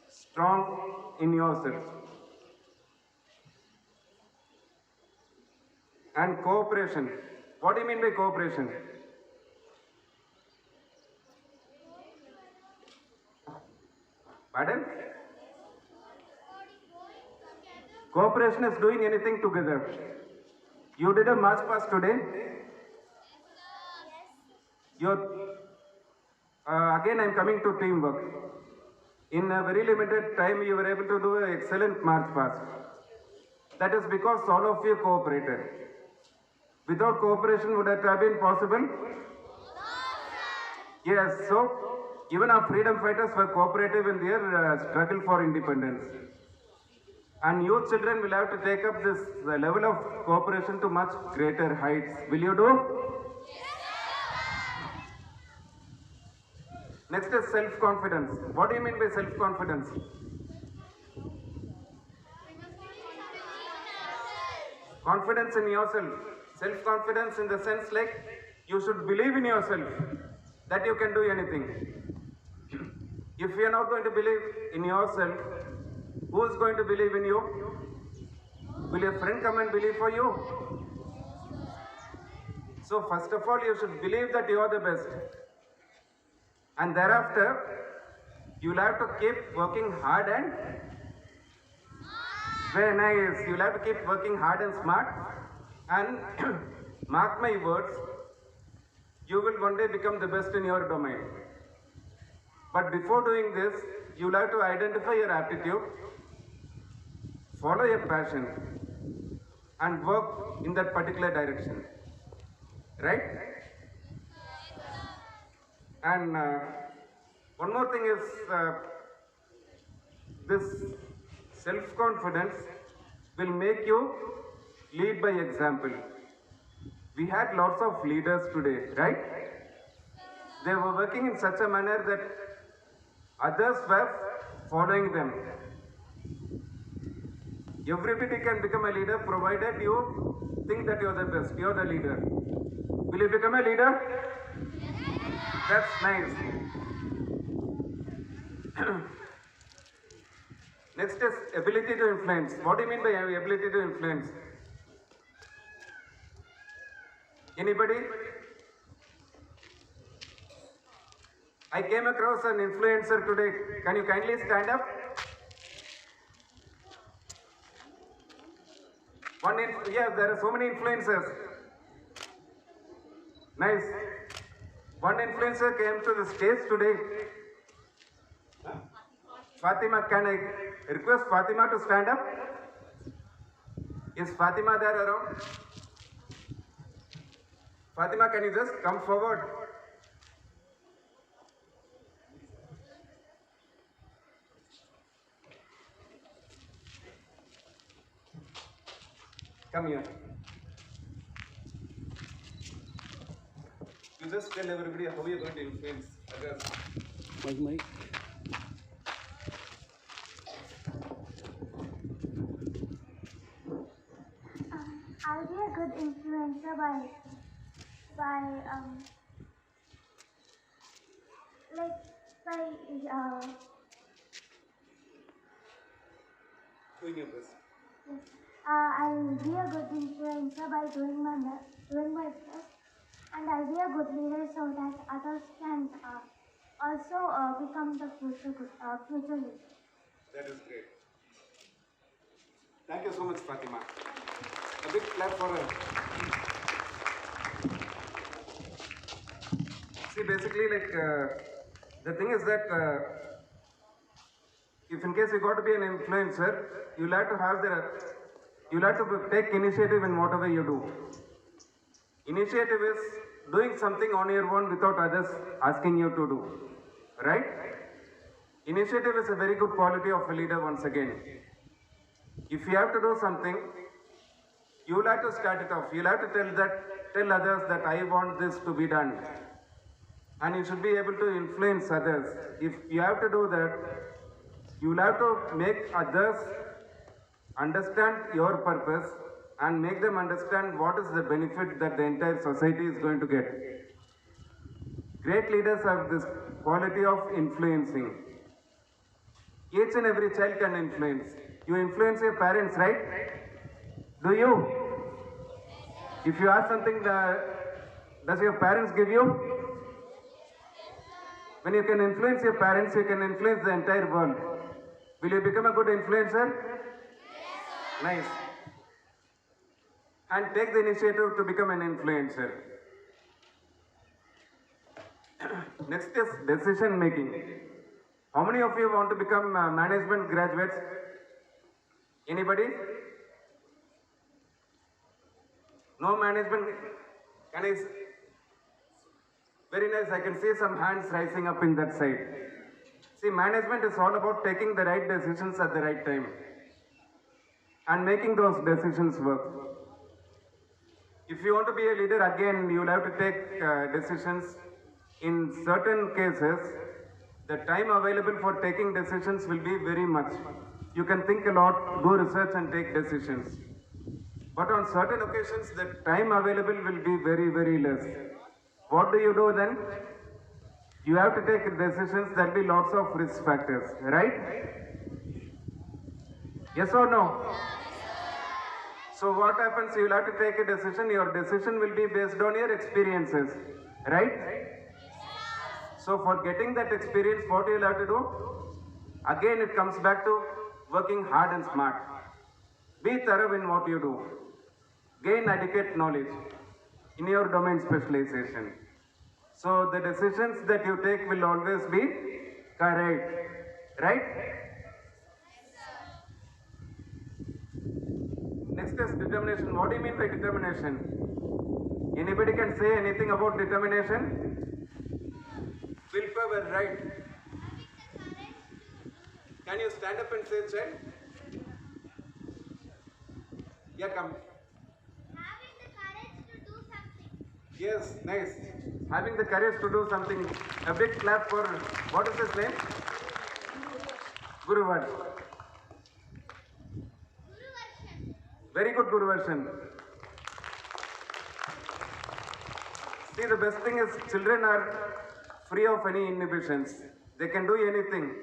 strong in yourself. And cooperation. What do you mean by cooperation? Pardon? Cooperation is doing anything together. You did a march past today. Again, I am coming to teamwork. In a very limited time, you were able to do an excellent march past. That is because all of you cooperated. Without cooperation, would that have been possible? Yes, so even our freedom fighters were cooperative in their struggle for independence. And you children will have to take up this level of cooperation to much greater heights. Will you do? Next is self-confidence. What do you mean by self-confidence? Confidence in yourself. Self-confidence in the sense like you should believe in yourself that you can do anything. If you are not going to believe in yourself, who is going to believe in you? Will your friend come and believe for you? So first of all, you should believe that you are the best. And thereafter, you will have to keep working hard and very nice. You will have to keep working hard and smart. And mark my words, you will one day become the best in your domain. But before doing this, you will have to identify your aptitude, follow your passion, and work in that particular direction. Right? And one more thing is this self-confidence will make you lead by example. We had lots of leaders today, right? They were working in such a manner that others were following them. Everybody can become a leader provided you think that you are the best, you are the leader. Will you become a leader? That's nice. Next is ability to influence. What do you mean by ability to influence? Anybody? I came across an influencer today. Can you kindly stand up? Yeah, there are so many influencers. Nice. One influencer came to the stage today. Fatima, can I request Fatima to stand up? Is Fatima there around? Fatima, can you just come forward? Come here. You just tell everybody how you're going to influence others. I'll be a good influencer by Doing your best. I'll be a good influencer by doing my best, and I'll be a good leader so that others can also become the future leader. That is great. Thank you so much, Fatima. A big clap for her. See, basically, the thing is that if in case you got to be an influencer, you'll have to take initiative in whatever you do. Initiative is doing something on your own without others asking you to do. Right? Initiative is a very good quality of a leader once again. If you have to do something, you will have to start it off. You'll have to tell others that I want this to be done. And you should be able to influence others. If you have to do that, you will have to make others understand your purpose and make them understand what is the benefit that the entire society is going to get. Great leaders have this quality of influencing. Each and every child can influence. You influence your parents, right? Do you? If you ask something, does your parents give you? When you can influence your parents, you can influence the entire world. Will you become a good influencer? Nice. And take the initiative to become an influencer. Next is decision making. How many of you want to become management graduates? Anybody? No management? Can I? Very nice. I can see some hands rising up in that side. See, management is all about taking the right decisions at the right time and making those decisions work. If you want to be a leader, again, you will have to take decisions. In certain cases, the time available for taking decisions will be very much. You can think a lot, do research and take decisions. But on certain occasions, the time available will be very, very less. What do you do then? You have to take decisions. There will be lots of risk factors, right? Yes or no? So what happens? You will have to take a decision. Your decision will be based on your experiences, right? So for getting that experience, what you will have to do? Again, it comes back to working hard and smart. Be thorough in what you do. Gain adequate knowledge in your domain specialization. So the decisions that you take will always be correct, right? Next is determination. What do you mean by determination? Anybody can say anything about determination? Willpower, right? Can you stand up and say, child? Yeah, come. Having the courage to do something. Yes, nice. Having the courage to do something. A big clap for, what is his name? Guru Varshan. Very good, Guru Varshan. See, the best thing is children are free of any inhibitions. They can do anything.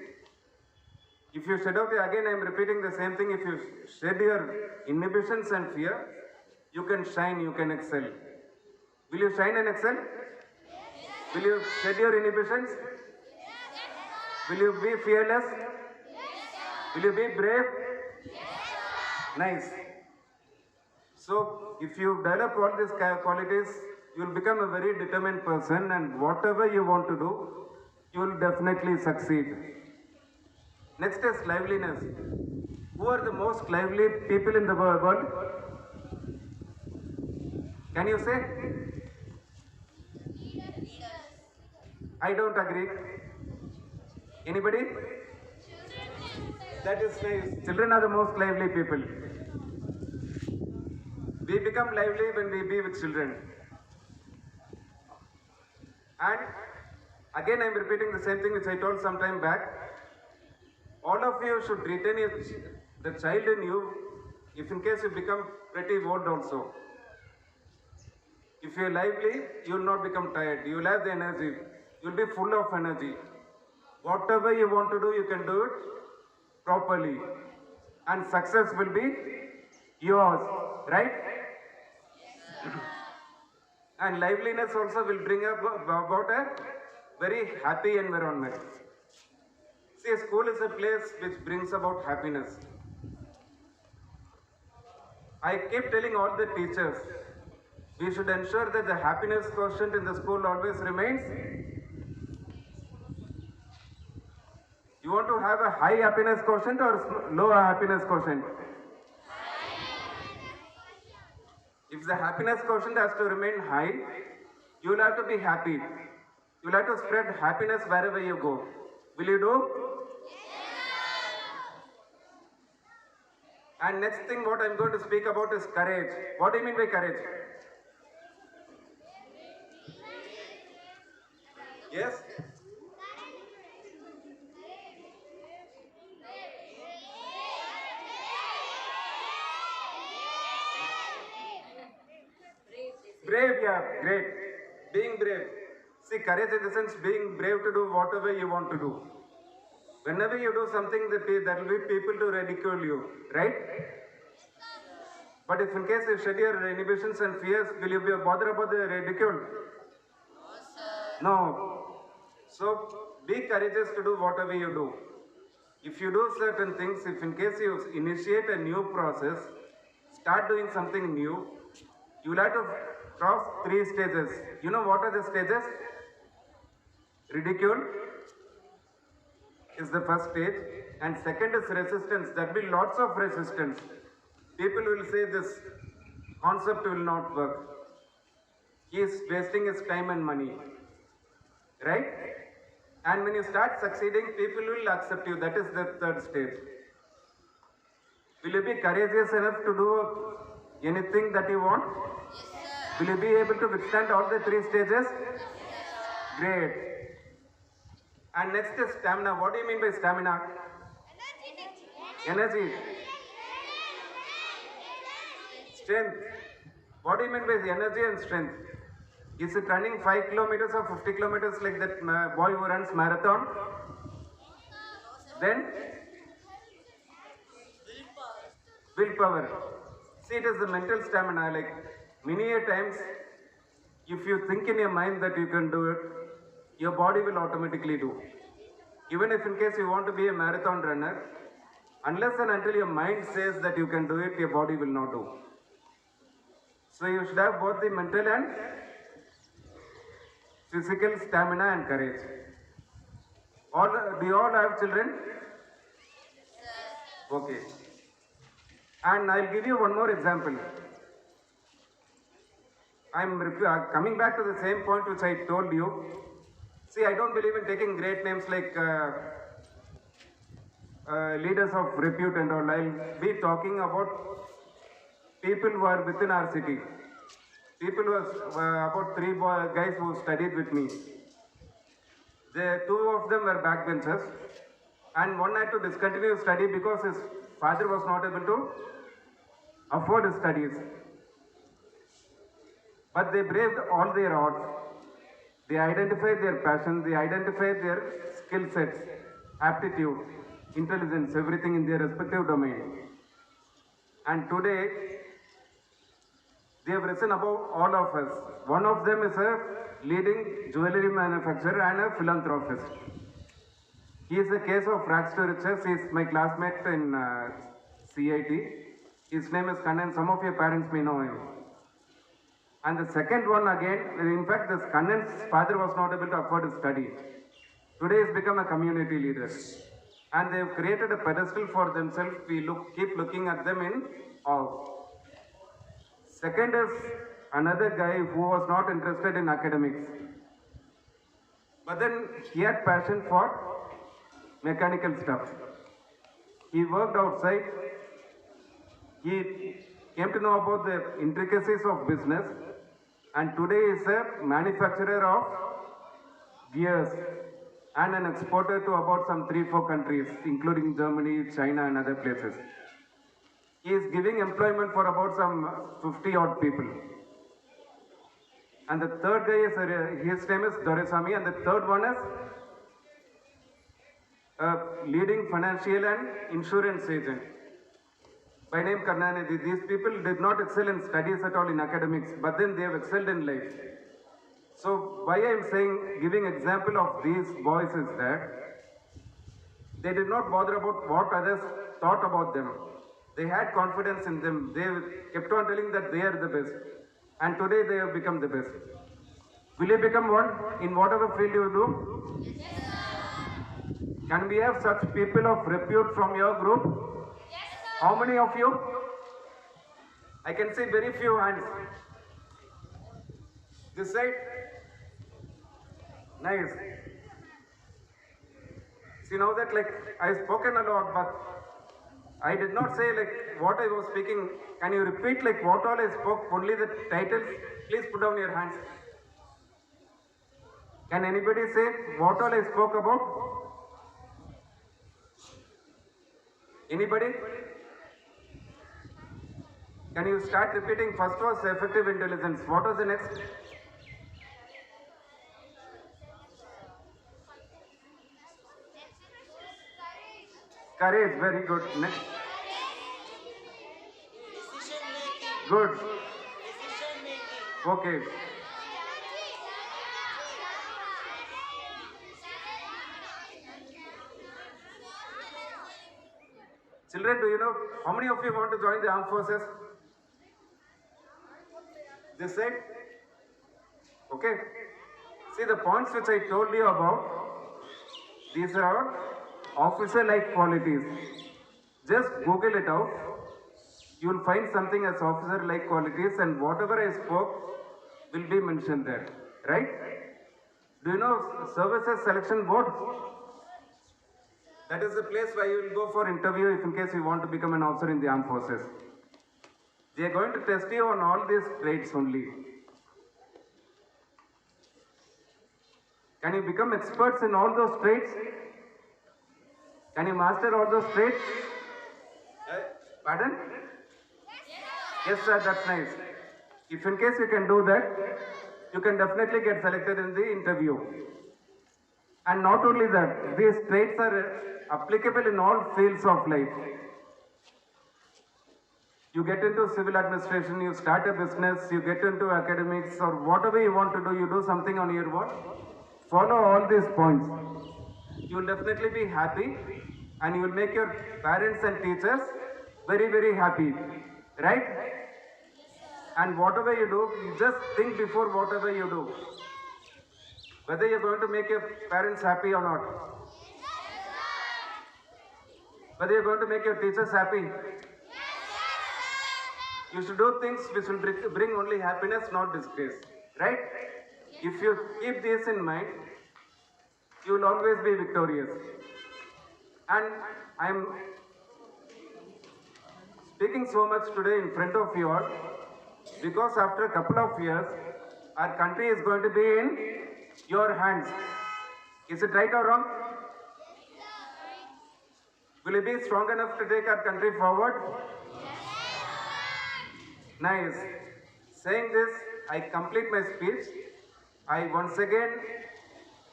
If you shed out, again I am repeating the same thing, if you shed your inhibitions and fear, you can shine, you can excel. Will you shine and excel? Yes. Will you shed your inhibitions? Yes. Will you be fearless? Yes. Will you be brave? Yes. Nice. So, if you develop all these qualities, you'll become a very determined person, and whatever you want to do, you'll definitely succeed. Next is liveliness. Who are the most lively people in the world? Can you say? I don't agree. Anybody? That is nice. Children are the most lively people. We become lively when we be with children. And again, I am repeating the same thing which I told some time back. All of you should retain the child in you, if in case you become pretty old also. If you are lively, you will not become tired. You will have the energy. You will be full of energy. Whatever you want to do, you can do it properly. And success will be yours, right? And liveliness also will bring about a very happy environment. See, a school is a place which brings about happiness. I keep telling all the teachers, we should ensure that the happiness quotient in the school always remains. You want to have a high happiness quotient or low happiness quotient? If the happiness quotient has to remain high, you will have to be happy. You will have to spread happiness wherever you go. Will you do? And next thing what I am going to speak about is courage. What do you mean by courage? Yes? Brave, yeah, great. Being brave. See, courage in the sense being brave to do whatever you want to do. Whenever you do something, there will be people to ridicule you, right? But if in case you shed your inhibitions and fears, will you be bothered about the ridicule? No. So, be courageous to do whatever you do. If you do certain things, if in case you initiate a new process, start doing something new, you will have to cross 3 stages. You know what are the stages? Ridicule is the first stage, and second is resistance. There will be lots of resistance. People will say this concept will not work. He is wasting his time and money. Right? And when you start succeeding, people will accept you. That is the third stage. Will you be courageous enough to do anything that you want? Will you be able to withstand all the 3 stages? Great. And next is stamina. What do you mean by stamina? Energy. Strength. What do you mean by energy and strength? Is it running 5 kilometers or 50 kilometers like that boy who runs marathon? Then? Willpower. See, it is the mental stamina. Like many a times, if you think in your mind that you can do it, your body will automatically do. Even if in case you want to be a marathon runner, unless and until your mind says that you can do it, your body will not do. So you should have both the mental and physical stamina and courage. Do you all have children? Okay. And I'll give you one more example. I'm coming back to the same point which I told you. See, I don't believe in taking great names like leaders of repute and all. I'll be talking about people who are within our city. People who are about 3 guys who studied with me. The 2 of them were backbenchers, and one had to discontinue study because his father was not able to afford his studies. But they braved all their odds. They identified their passion, they identified their skill sets, aptitude, intelligence, everything in their respective domain. And today, they have risen above all of us. One of them is a leading jewelry manufacturer and a philanthropist. He is a case of rags to riches. He is my classmate in CIT. His name is Kannan. Some of your parents may know him. And the second one again, in fact, this Kannan's father was not able to afford to study. Today he's become a community leader. And they've created a pedestal for themselves. We keep looking at them in awe. Second is another guy who was not interested in academics. But then he had passion for mechanical stuff. He worked outside. He came to know about the intricacies of business, and today is a manufacturer of gears and an exporter to about some 3-4 countries, including Germany, China, and other places. He is giving employment for about some 50 odd people. And the third guy is, his name is Doresami, and the third one is a leading financial and insurance agent by name Karnanidhi. These people did not excel in studies at all in academics, but then they have excelled in life. So why I am saying, giving example of these boys is that they did not bother about what others thought about them. They had confidence in them. They kept on telling that they are the best. And today they have become the best. Will you become one in whatever field you do? Yes, sir. Can we have such people of repute from your group? Yes, sir. How many of you? I can see very few hands. This side? Nice. See, now that I've spoken a lot, but I did not say what I was speaking. Can you repeat what all I spoke, only the titles? Please put down your hands. Can anybody say what all I spoke about? Anybody? Can you start repeating? First was effective intelligence. What was the next? Courage. Very good. Next. Decision making. Good. Decision making. Okay. Children, do you know how many of you want to join the armed forces? This side? Okay. See the points which I told you about, these are our officer-like qualities. Just Google it out. You will find something as officer-like qualities, and whatever I spoke will be mentioned there. Right? Do you know Services Selection Board? That is the place where you will go for interview if in case you want to become an officer in the armed forces. They are going to test you on all these traits only. Can you become experts in all those traits? Can you master all those traits? Pardon? Yes, sir, that's nice. If in case you can do that, you can definitely get selected in the interview. And not only that, these traits are applicable in all fields of life. You get into civil administration, you start a business, you get into academics, or whatever you want to do, you do something on your own. Follow all these points. You will definitely be happy, and you will make your parents and teachers very, very happy. Right? And whatever you do, you just think before whatever you do. Whether you're going to make your parents happy or not. Whether you're going to make your teachers happy. You should do things which will bring only happiness, not disgrace. Right? If you keep this in mind, you will always be victorious. And I'm speaking so much today in front of you all because after a couple of years, our country is going to be in your hands. Is it right or wrong? Will you be strong enough to take our country forward? Nice. Saying this, I complete my speech. I once again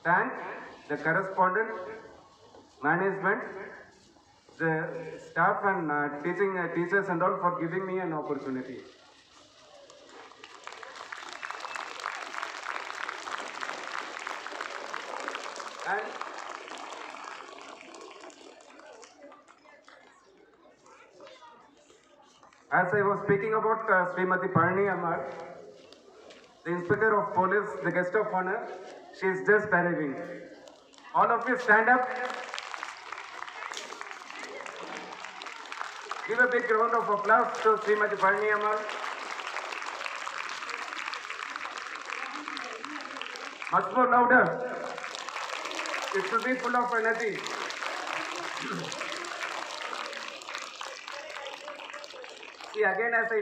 thank the correspondent, management, the staff and teachers and all for giving me an opportunity. And as I was speaking about Srimati Palaniammal, the Inspector of Police, the guest of honor. She is just arriving. All of you stand up. Give a big round of applause to Srimati Palaniammal. Much more louder. It should be full of energy. See, again, as I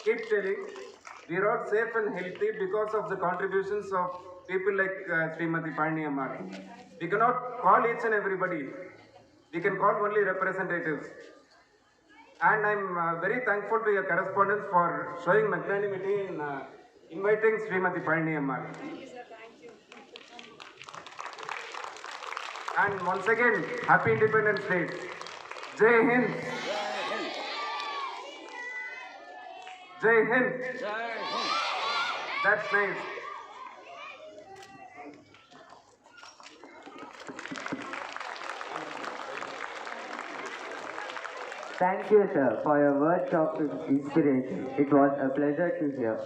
keep telling, we are all safe and healthy because of the contributions of people like Srimati Palaniammal. We cannot call each and everybody. We can call only representatives. And I'm very thankful to your correspondents for showing magnanimity in inviting Srimati Palaniammal. And once again, Happy Independence Day. Jai Hind. Jai Hind. That's nice. Thank you, sir, for your words of inspiration. It was a pleasure to hear.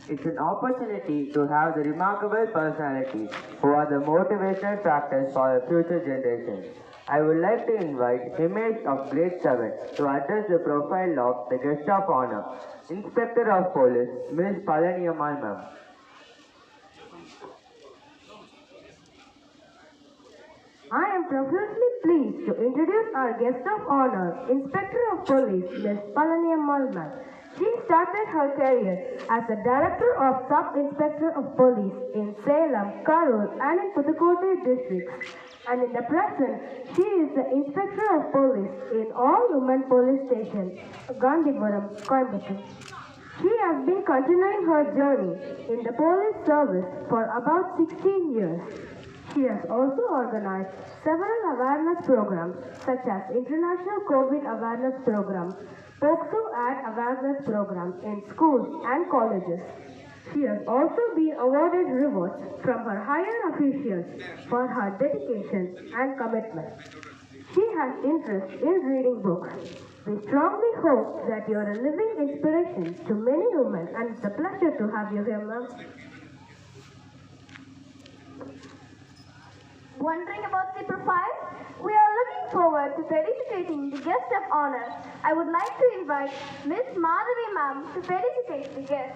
It's an opportunity to have the remarkable personalities who are the motivational factors for the future generations. I would like to invite Himesh of Grade 7 to address the profile of the guest of honor, Inspector of Police, Ms. Palaniammal ma'am. I am profusely pleased to introduce our guest of honor, Inspector of Police, Ms. Palaniammal ma'am. She started her career as a Director of Sub-Inspector of Police in Salem, Karur and in Pudukkottai districts. And in the present, she is the Inspector of Police in all-women police station, Gandhipuram, Coimbatore. She has been continuing her journey in the police service for about 16 years. She has also organized several awareness programs such as International COVID Awareness Program, POCSO Act Awareness Program in schools and colleges. She has also been awarded rewards from her higher officials for her dedication and commitment. She has interest in reading books. We strongly hope that you are a living inspiration to many women, and it's a pleasure to have you here, ma'am. Wondering about the profile? We are looking forward to felicitating the guest of honor. I would like to invite Miss Madhavi ma'am to felicitate the guest.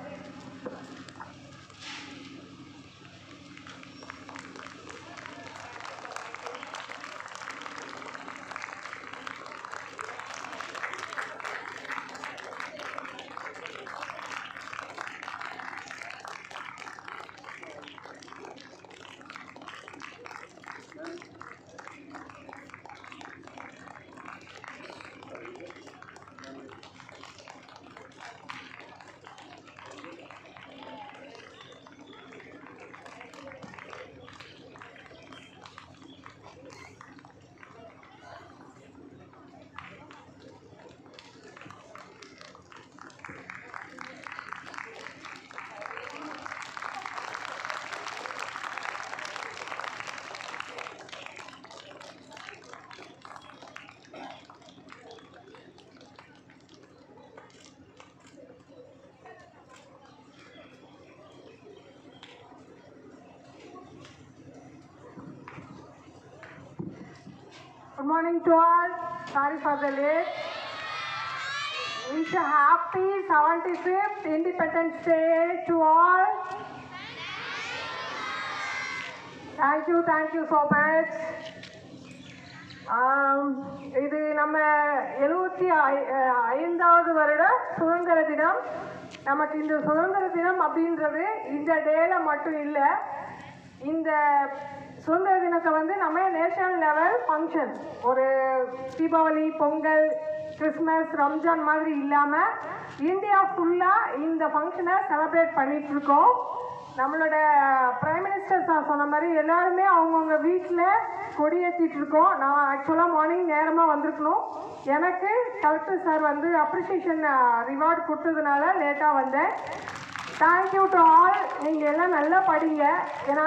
Good morning to all. Sorry for the late. Wish a happy 75th Independence Day to all. Thank you so much. இது நம்ம 75வது வருட சுதந்திர தினம். நமக்கு இந்த சுதந்திர தினம் அப்படின்றது இந்த டேல மட்டும் இல்லை. இந்த சுதந்திர தினத்தை வந்து நம்ம நேஷனல் லெவல் ஃபங்க்ஷன், ஒரு தீபாவளி, பொங்கல், கிறிஸ்மஸ், ரம்ஜான் மாதிரி இல்லாமல் இந்தியா ஃபுல்லாக இந்த ஃபங்க்ஷனை செலிப்ரேட் பண்ணிட்டு இருக்கோம். நம்மளோட பிரைம் மினிஸ்டர் சார் சொன்ன மாதிரி எல்லாருமே அவங்கவுங்க வீட்டில் கொடியேற்றிட்டு இருக்கோம். நான் ஆக்சுவலாக மார்னிங் நேரமாக வந்திருக்கணும். எனக்கு கலெக்டர் சார் வந்து அப்ரிசியேஷன் ரிவார்டு கொடுத்ததுனால லேட்டாக வந்தேன். Thank you to all. நீங்கள் எல்லாம் நல்லா படிங்க. ஏன்னா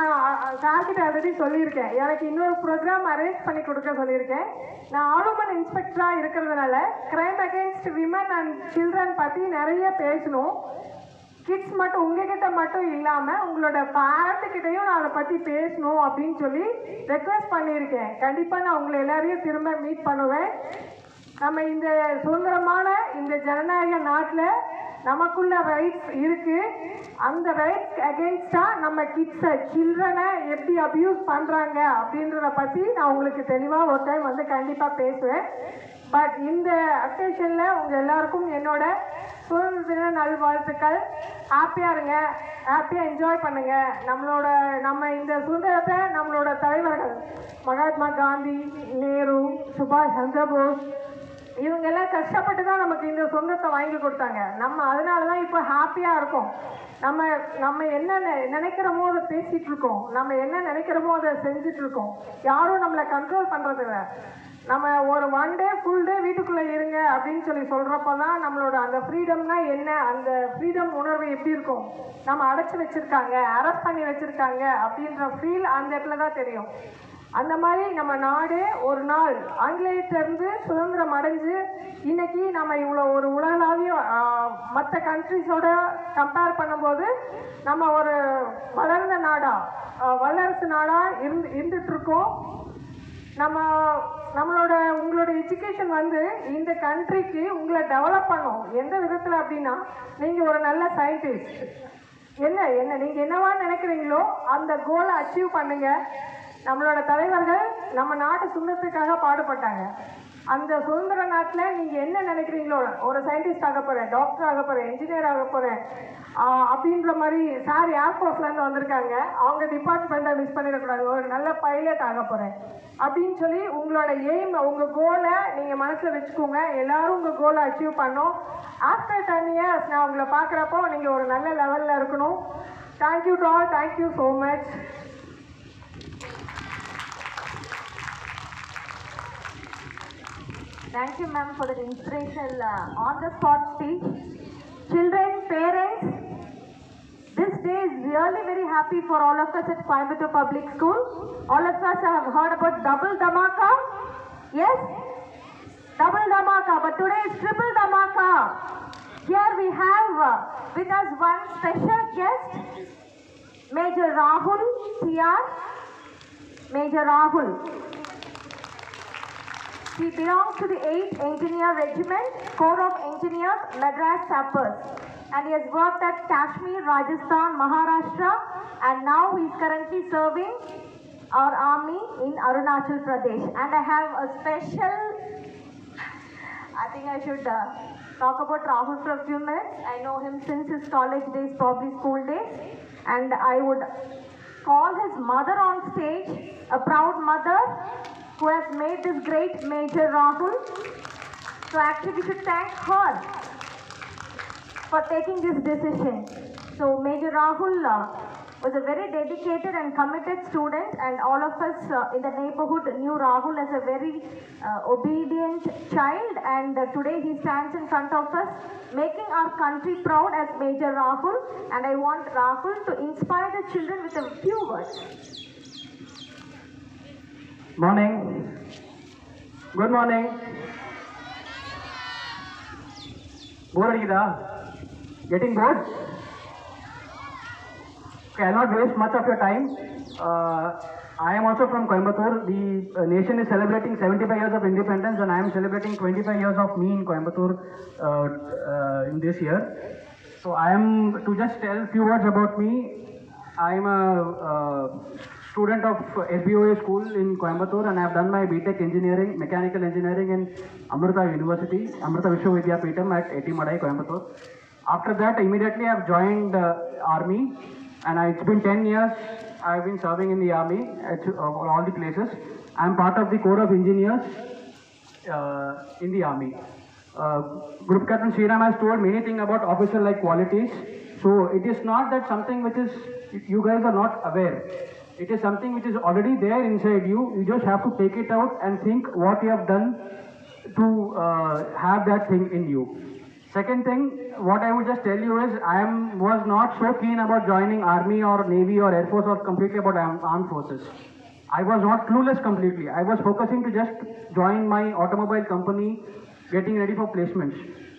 சார்கிட்ட ஆல்ரெடி சொல்லியிருக்கேன், எனக்கு இன்னொரு ப்ரோக்ராம் அரேஞ்ச் பண்ணி கொடுக்க சொல்லியிருக்கேன். நான் ஆலுமன் இன்ஸ்பெக்டராக இருக்கிறதுனால crime against women and children பற்றி நிறைய பேசணும். கிட்ஸ் மட்டும் உங்ககிட்ட மட்டும் இல்லாமல் உங்களோட பேரண்ட்டுக்கிட்டையும் நான் அதை பற்றி பேசணும் அப்படின்னு சொல்லி ரெக்வெஸ்ட் பண்ணியிருக்கேன். கண்டிப்பாக நான் உங்களை எல்லாரையும் திரும்ப மீட் பண்ணுவேன். நம்ம இந்த சுதந்திரமான இந்த ஜனநாயக நாட்டில் நமக்குள்ள ரைட்ஸ் இருக்கு. அந்த ரைட்ஸ் அகெயின்ஸ்டா நம்ம கிட்ஸை சில்ட்ரனை எப்படி அபியூஸ் பண்றாங்க அப்படின்றத பத்தி நான் உங்களுக்கு தெளிவா ஒரு டைம் வந்து கண்டிப்பா பேசுவேன். பட் இந்த அக்கேஷன்ல உங்க எல்லாருக்கும் என்னோட சுதந்திர தின நல்வாழ்த்துக்கள். ஹாப்பியா இருங்க, ஹாப்பியா என்ஜாய் பண்ணுங்க. நம்ம இந்த சுதந்திரத்தை நம்மளோட தலைவர்கள் மகாத்மா காந்தி, நேரு, சுபாஷ் சந்திரபோஸ் இவங்கெல்லாம் கஷ்டப்பட்டு தான் நமக்கு இந்த சொந்தத்தை வாங்கி கொடுத்தாங்க. நம்ம அதனால தான் இப்போ ஹாப்பியாக இருக்கோம். நம்ம என்ன நினைக்கிறோமோ அதை பேசிகிட்டு இருக்கோம், நம்ம என்ன நினைக்கிறோமோ அதை செஞ்சுட்டு இருக்கோம். யாரும் நம்மளை கண்ட்ரோல் பண்ணுறதில்ல. நம்ம ஒரு 1 டே ஃபுல் டே வீட்டுக்குள்ளே இருங்க அப்படின்னு சொல்லி சொல்கிறப்ப தான் நம்மளோட அந்த ஃப்ரீடம்னா என்ன, அந்த ஃப்ரீடம் உணர்வு எப்படி இருக்கும். நம்ம அடைச்சி வச்சுருக்காங்க, அரெஸ்ட் பண்ணி வச்சுருக்காங்க அப்படின்ற ஃபீல் அந்த இடத்துல தான் தெரியும். அந்த மாதிரி நம்ம நாடு ஒரு நாள் ஆங்கிலேயத்திலிருந்து சுதந்திரம் அடைஞ்சு இன்னைக்கு நம்ம இவ்வளோ ஒரு உலகளாவிய மற்ற கண்ட்ரிஸோட கம்பேர் பண்ணும்போது நம்ம ஒரு வளர்ந்த நாடா, வல்லரசு நாடா இருந்துட்டுருக்கோம். உங்களோட எஜுகேஷன் வந்து இந்த கண்ட்ரிக்கு உங்களை டெவலப் பண்ணும். எந்த விதத்தில் அப்படின்னா, நீங்கள் ஒரு நல்ல சயின்டிஸ்ட், நீங்கள் என்னவா நினைக்கிறீங்களோ அந்த கோலை அச்சீவ் பண்ணுங்க. நம்மளோட தலைவர்கள் நம்ம நாட்டு சுதந்திரத்துக்காக பாடுபட்டாங்க. அந்த சுதந்திர நாட்டில் நீங்கள் என்ன நினைக்கிறீங்களோ, ஒரு சயின்டிஸ்ட் ஆக போகிறேன், டாக்டர் ஆக போகிறேன், இன்ஜினியர் ஆக போகிறேன் அப்படின்ற மாதிரி சார் ஏர்ஃபோர்ஸ்லேருந்து வந்திருக்காங்க, அவங்க டிபார்ட்மெண்ட்டை மிஸ் பண்ணிடக்கூடாது, ஒரு நல்ல பைலட் ஆக போகிறேன் அப்படின்னு சொல்லி உங்களோட எய்ம், உங்கள் கோலை நீங்கள் மனசில் வச்சுக்கோங்க. எல்லோரும் உங்கள் கோலை அச்சீவ் பண்ணோம். ஆஃப்டர் 10 years நான் உங்களை பார்க்குறப்போ நீங்கள் ஒரு நல்ல லெவலில் இருக்கணும். Thank you to all. Thank you so much. Thank you, ma'am, for that inspirational on-the-spot speech. Children, parents, this day is really very happy for all of us at Coimbatore Public School. All of us have heard about double dhamaka. Yes? Double dhamaka, but today is triple dhamaka. Here we have with us one special guest, Major Rahul T.R. Major Rahul. He belongs to the 8th Engineer Regiment, Corps of Engineers, Madras Sappers. And he has worked at Kashmir, Rajasthan, Maharashtra, and now he is currently serving our army in Arunachal Pradesh. And I have a special, I think I should talk about Rahul for a few minutes. I know him since his college days, probably school days. And I would call his mother on stage, a proud mother who has made this great Major Rahul. So actually we should thank her for taking this decision. So Major Rahul was a very dedicated and committed student, and all of us in the neighborhood knew Rahul as a very obedient child, and today he stands in front of us making our country proud as Major Rahul. And I want Rahul to inspire the children with a few words. Morning. Good morning. Bored agida? Getting bored? Okay, I'll not waste much of your time. I am also from Coimbatore. The nation is celebrating 75 years of independence, and I am celebrating 25 years of me in Coimbatore in this year. So I am to just tell a few words about me. I am a student of SBOA school in Coimbatore, and I have done my BTech engineering, mechanical engineering in Amrita University, Amrita Vishwavidyapeetham at A.T. Madai, Coimbatore. After that, immediately I have joined army, and it's been 10 years I have been serving in the army at all the places. I am part of the Corps of Engineers in the army. Group Captain S.Sriram has told many things about officer-like qualities. So it is not that something which is you guys are not aware. It is something which is already there inside you. You just have to take it out and think what you have done to have that thing in you. Second thing, what I would just tell you is was not so keen about joining army or navy or air force or completely about armed forces. I was not clueless completely. I was focusing to just join my automobile company, getting ready for placements.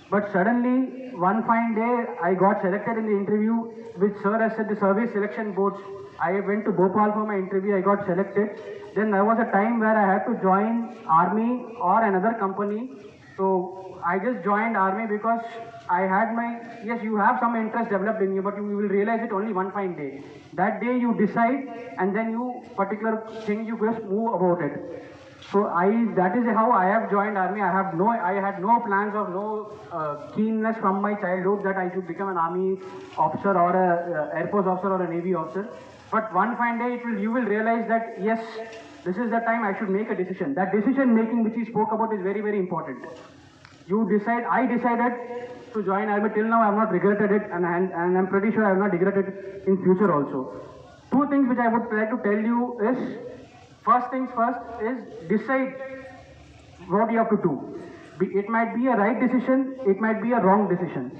But suddenly, one fine day, I got selected in the interview, which sir has said the service selection boards. I went to Bhopal for my interview, I got selected. Then there was a time where I had to join army or another company. So I just joined army because I had yes, you have some interest developed in you, but you will realize it only one fine day. That day you decide, and then you particular thing you just move about it. So that is how I have joined army. I had no plans or no keenness from my childhood that I should become an army officer or a air force officer or a navy officer. But one fine day you will realize that yes, this is the time I should make a decision. That decision making which he spoke about is very, very important. I decided to join army. Till now I have not regretted it, and I'm pretty sure I will not regret it in future also. Two things which I would like to tell you is, first things first is decide what you have to do. It might be a right decision, it might be a wrong decision.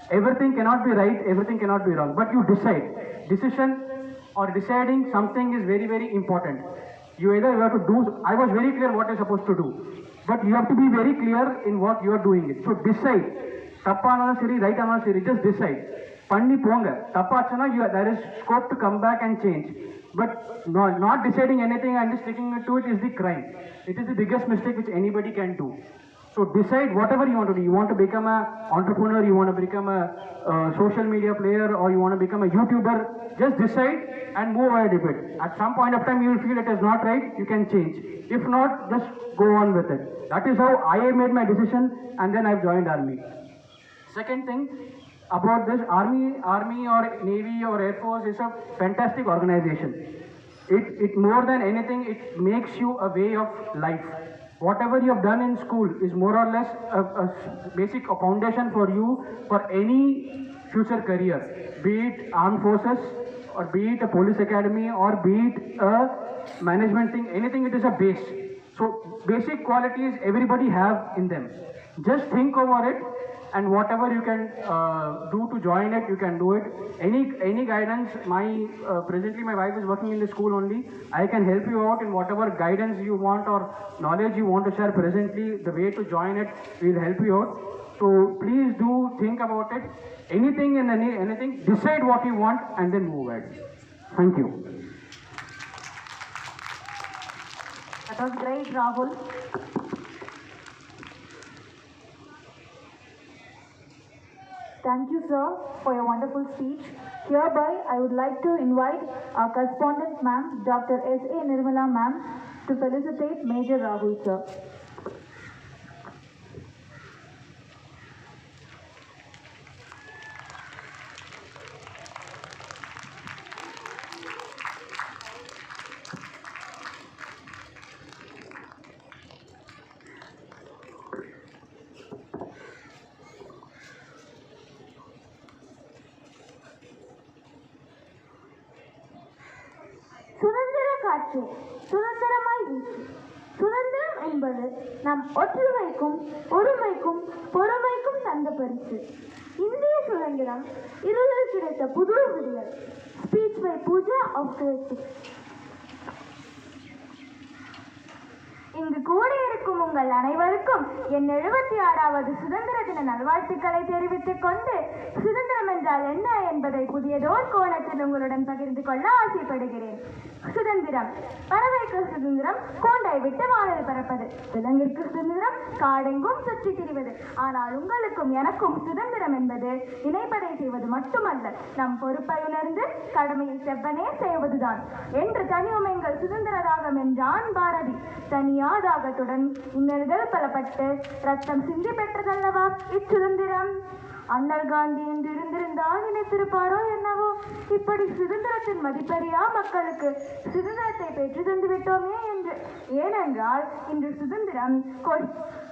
Everything cannot be right, everything cannot be wrong, but you decide. Decision or deciding something is very, very important. You have to do, I was very clear what you're supposed to do, but you have to be very clear in what you are doing it. So decide. Tappa siri, right siri, just decide. Panni ponga. Tappa there is scope to come back and change. But not deciding anything and just sticking to it is the crime. It is the biggest mistake which anybody can do. So decide whatever you want to do. You want to become an entrepreneur, you want to become a social media player, or you want to become a YouTuber, just decide and move ahead with it. At some point of time you will feel it is not right, you can change. If not, just go on with it. That is how I made my decision, and then I've joined army. Second thing about this, army or navy or air force is a fantastic organization. It more than anything, it makes you a way of life. Whatever you have done in school is more or less a basic foundation for you for any future career, be it armed forces or be it a police academy or be it a management thing, anything, it is a base. So basic qualities everybody have in them. Just think over it, and whatever you can do to join it, you can do it. Any guidance, presently my wife is working in the school only. I can help you out in whatever guidance you want or knowledge you want to share presently. The way to join it, we will help you out. So please do think about it. Anything and anything, decide what you want and then move ahead. Thank you. That was great, Rahul. Thank you, sir, for your wonderful speech. Hereby, I would like to invite our correspondent, ma'am, Dr. S.Sriram, ma'am, to felicitate Major Rahul, sir. சுதந்திர காற்று சுதந்திரமாய் வீச்சு. சுதந்திரம் என்பது நம் ஒற்றுமைக்கும் ஒருமைக்கும் பொறுமைக்கும் தந்த பரிசு. இந்திய சுதந்திரம் இருளில் கிடைத்த புது விடியல். ஸ்பீச் பை பூஜா ஆஃப் கிரேட்டிக்ஸ். இங்கு கூடியிருக்கும் உங்கள் அனைவருக்கும் என் 76வது சுதந்திர தின நல்வாழ்த்துக்களை தெரிவித்துக் கொண்டு, சுதந்திரம் என்றால் என்ன என்பதை புதியதோர் கோணத்தில் உங்களுடன் பகிர்ந்து கொள்ள ஆசைப்படுகிறேன். சுதந்திரம், பறவைக்கு சுதந்திரம் கூண்டை விட்டு வானில் பறப்பது, விலங்கிற்கு சுதந்திரம் காடெங்கும் சுற்றி திரிவது. ஆனால் உங்களுக்கும் எனக்கும் சுதந்திரம் என்பது நினைப்பதை செய்வது மட்டுமல்ல, நம் பொறுப்பை உணர்ந்து கடமையில் செவ்வனே செய்வதுதான் என்று தனியுமெங்கள் சுதந்திர ராகம் என்றான் பாரதி. தனியாதாகத்துடன் இன்னல்கள் பலப்பட்டு ரத்தம் சிந்தி பெற்றதல்லவா இச்சுதந்திரம். அண்ணல் காந்தி என்று இருந்திருந்தால் நினைத்திருப்பாரோ என்னவோ, இப்படி சுதந்திரத்தின் மதிப்பறியா மக்களுக்கு சுதந்திரத்தை பெற்று தந்து விட்டோமே என்று. ஏனென்றால் இன்று சுதந்திரம்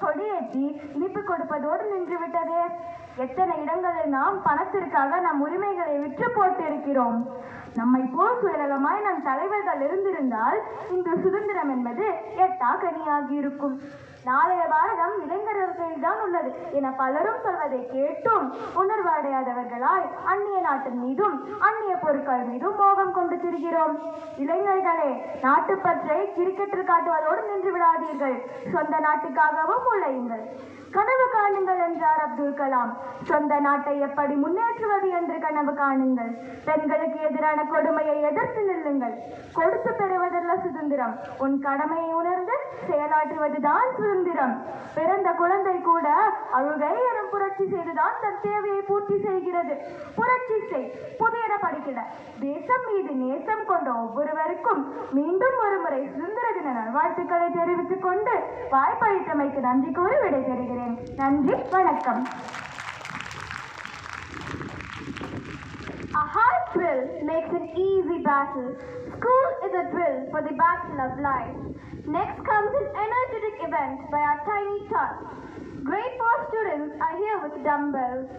கொடியேற்றி இனிப்பு கொடுப்பதோடு நின்றுவிட்டதே. எத்தனை இடங்களில் நாம் பணத்திற்காக நம் உரிமைகளை விற்று போட்டு இருக்கிறோம். நம்மை போல் சுயநலமாய் நம் தலைவர்கள் இருந்திருந்தால் இன்று சுதந்திரம் என்பது எட்டா கனியாகி இருக்கும். நாளைய பாரதம் இளைஞர்கள் தான் உள்ளது என பலரும் சொல்வதை கேட்டும் உணர்வு அடையாதவர்களாய் அந்நிய நாட்டின் மீதும் அந்நிய பொருட்கள் மீதும் மோகம் கொண்டு திரிகிறோம். இளைஞர்களே, நாட்டுப்பற்றை கிரிக்கெட்டில் காட்டுவதோடு நின்று விடாதீர்கள். சொந்த நாட்டுக்காகவும் உழையுங்கள். கனவு காணுங்கள் என்றார் அப்துல் கலாம். சொந்த நாட்டை எப்படி முன்னேற்றுவது என்று கனவு காணுங்கள். பெண்களுக்கு எதிரான கொடுமையை எதிர்த்து நில்லுங்கள். கொடுத்து பெறுவதல்ல சுதந்திரம், உன் கடமையை உணர்ந்து செயலாற்றுவதுதான் சுதந்திரம். பிறந்த குழந்தை கூட அழுகை எனும் புரட்சி செய்துதான் தன் தேவையை பூர்த்தி செய்கிறது. புரட்சி செய், புதியன படிக்கிட. தேசம் மீது நேசம் கொண்ட ஒவ்வொருவருக்கும் மீண்டும் ஒரு முறை சுதந்திர தின நல்வாழ்த்துக்களை தெரிவித்துக் கொண்டு வாய்ப்பளித்தமைக்கு நன்றி கூறி விடைபெறுகிறேன். நன்றி, வணக்கம். A hard drill makes an easy battle. School is a drill for the battle of life. Next comes an energetic event by our tiny tots. Grade 4 students are here with dumbbells.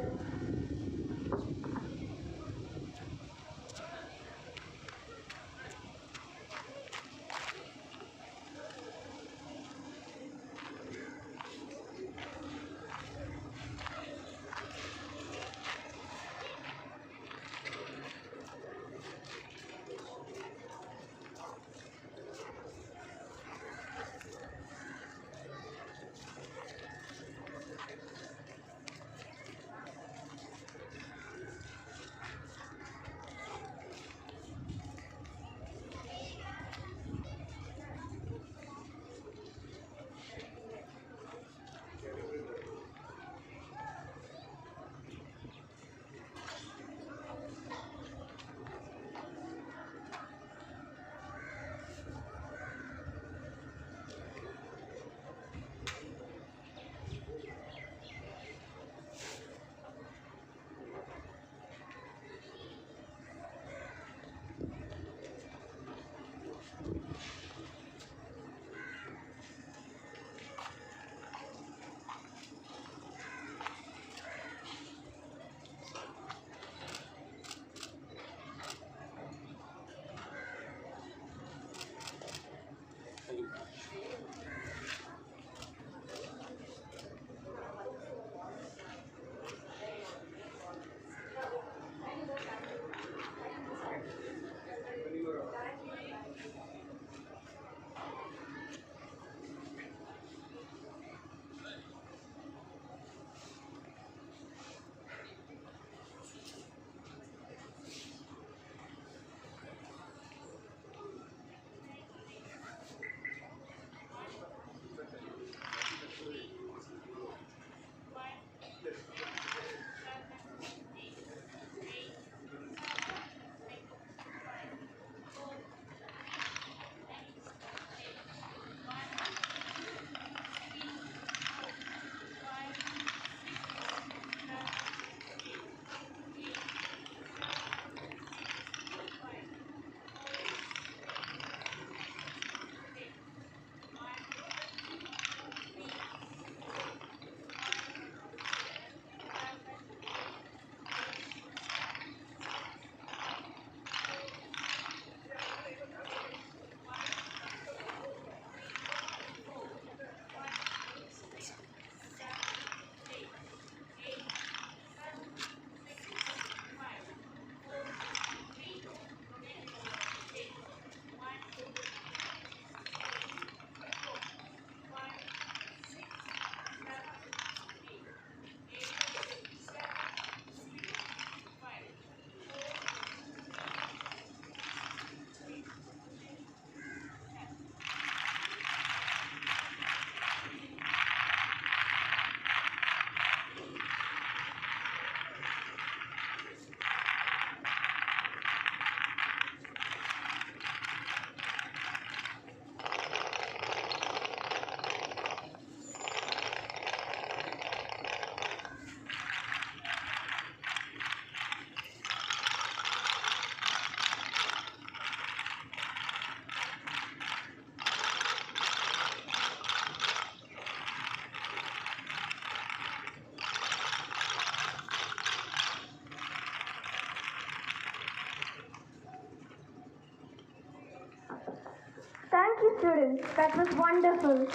Thank you, students. That was wonderful.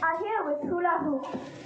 are here with hula hoops.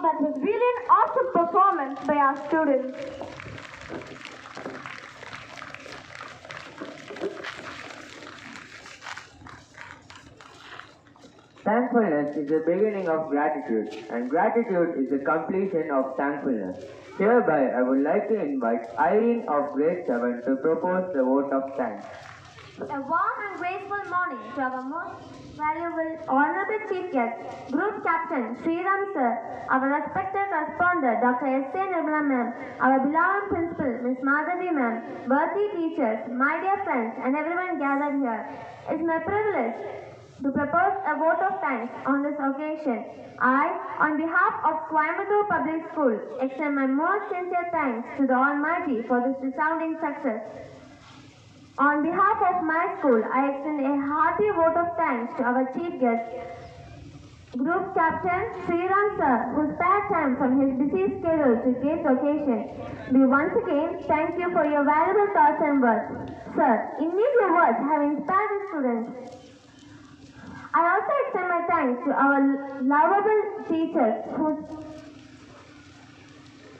That was really an awesome performance by our students. Thankfulness is the beginning of gratitude, and gratitude is the completion of thankfulness. Hereby, I would like to invite Irene of Grade 7 to propose the vote of thanks. A warm and graceful morning to our most valuable, honorable chief guest, Group Captain S.Sriram sir, our respected responder, Dr. S.Sriram ma'am, our beloved principal, Miss Madhavi ma'am, worthy teachers, my dear friends, and everyone gathered here. It's my privilege to propose a vote of thanks on this occasion. I, on behalf of Coimbatore Public School, extend my most sincere thanks to the Almighty for this resounding success. On behalf of my school, I extend a hearty vote of thanks to our chief guest, Group Captain S.Sriram sir, who spared time from his busy schedule to grace occasion. We once again thank you for your valuable thoughts and words. Sir, indeed your words have inspired the students. I also extend my thanks to our lovable teachers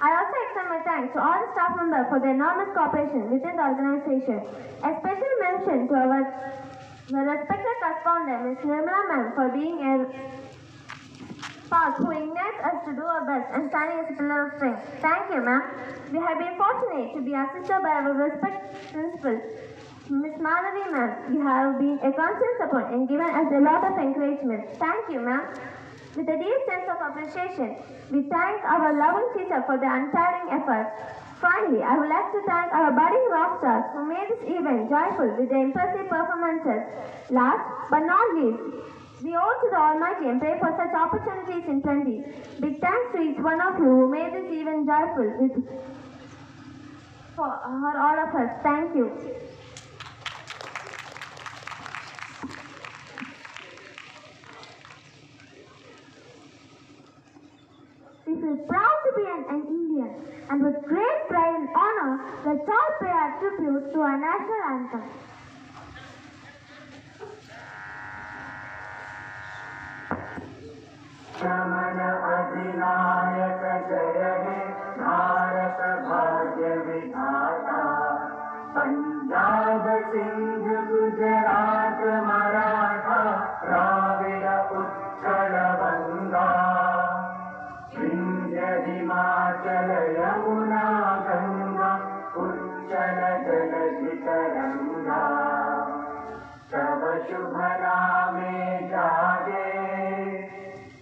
I also extend my thanks to all the staff members for their enormous cooperation within the organization. A special mention to our respected correspondent, Ms. Nirmala ma'am, for being a spark who ignites us to do our best and standing as a pillar of strength. Thank you, ma'am. We have been fortunate to be assisted by our respected principal, Ms. Madhavi ma'am. You have been a constant support and given us a lot of encouragement. Thank you, ma'am. With a deep sense of appreciation, we thank our loving teacher for their untiring efforts. Finally, I would like to thank our budding rock stars who made this event joyful with their impressive performances. Last but not least, we owe to the Almighty and pray for such opportunities in plenty. Big thanks to each one of you who made this event joyful for all of us. Thank you. We feel proud to be an Indian, and with great pride and honor, let's all pay our tribute to our national anthem. शमन अधिनायक जय हे भारत भाग्य विधाता पंजाब सिंध गुजरात मराठा द्राविड़ उत्कल बंगा विंध्य हिमाचल यमुना गंगा उच्चल जलधि तरंगा तव शुभ नामे जागे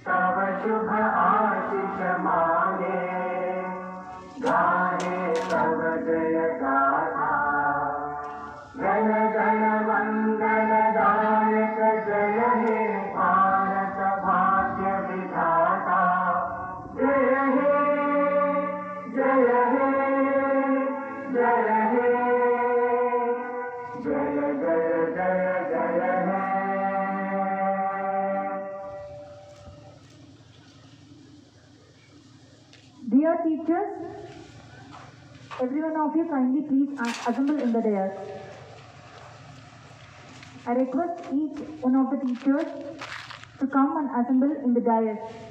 तव शुभ आशीष मांगे गाहे तव जय गाथा जन गण मंगल दायक जय हे भारत भाग्य विधाता जय हे जय हे जय हे जय जय जय जय हे Dear teachers, every one of you kindly please assemble in the dais. I request each one of the teachers to come and assemble in the dais.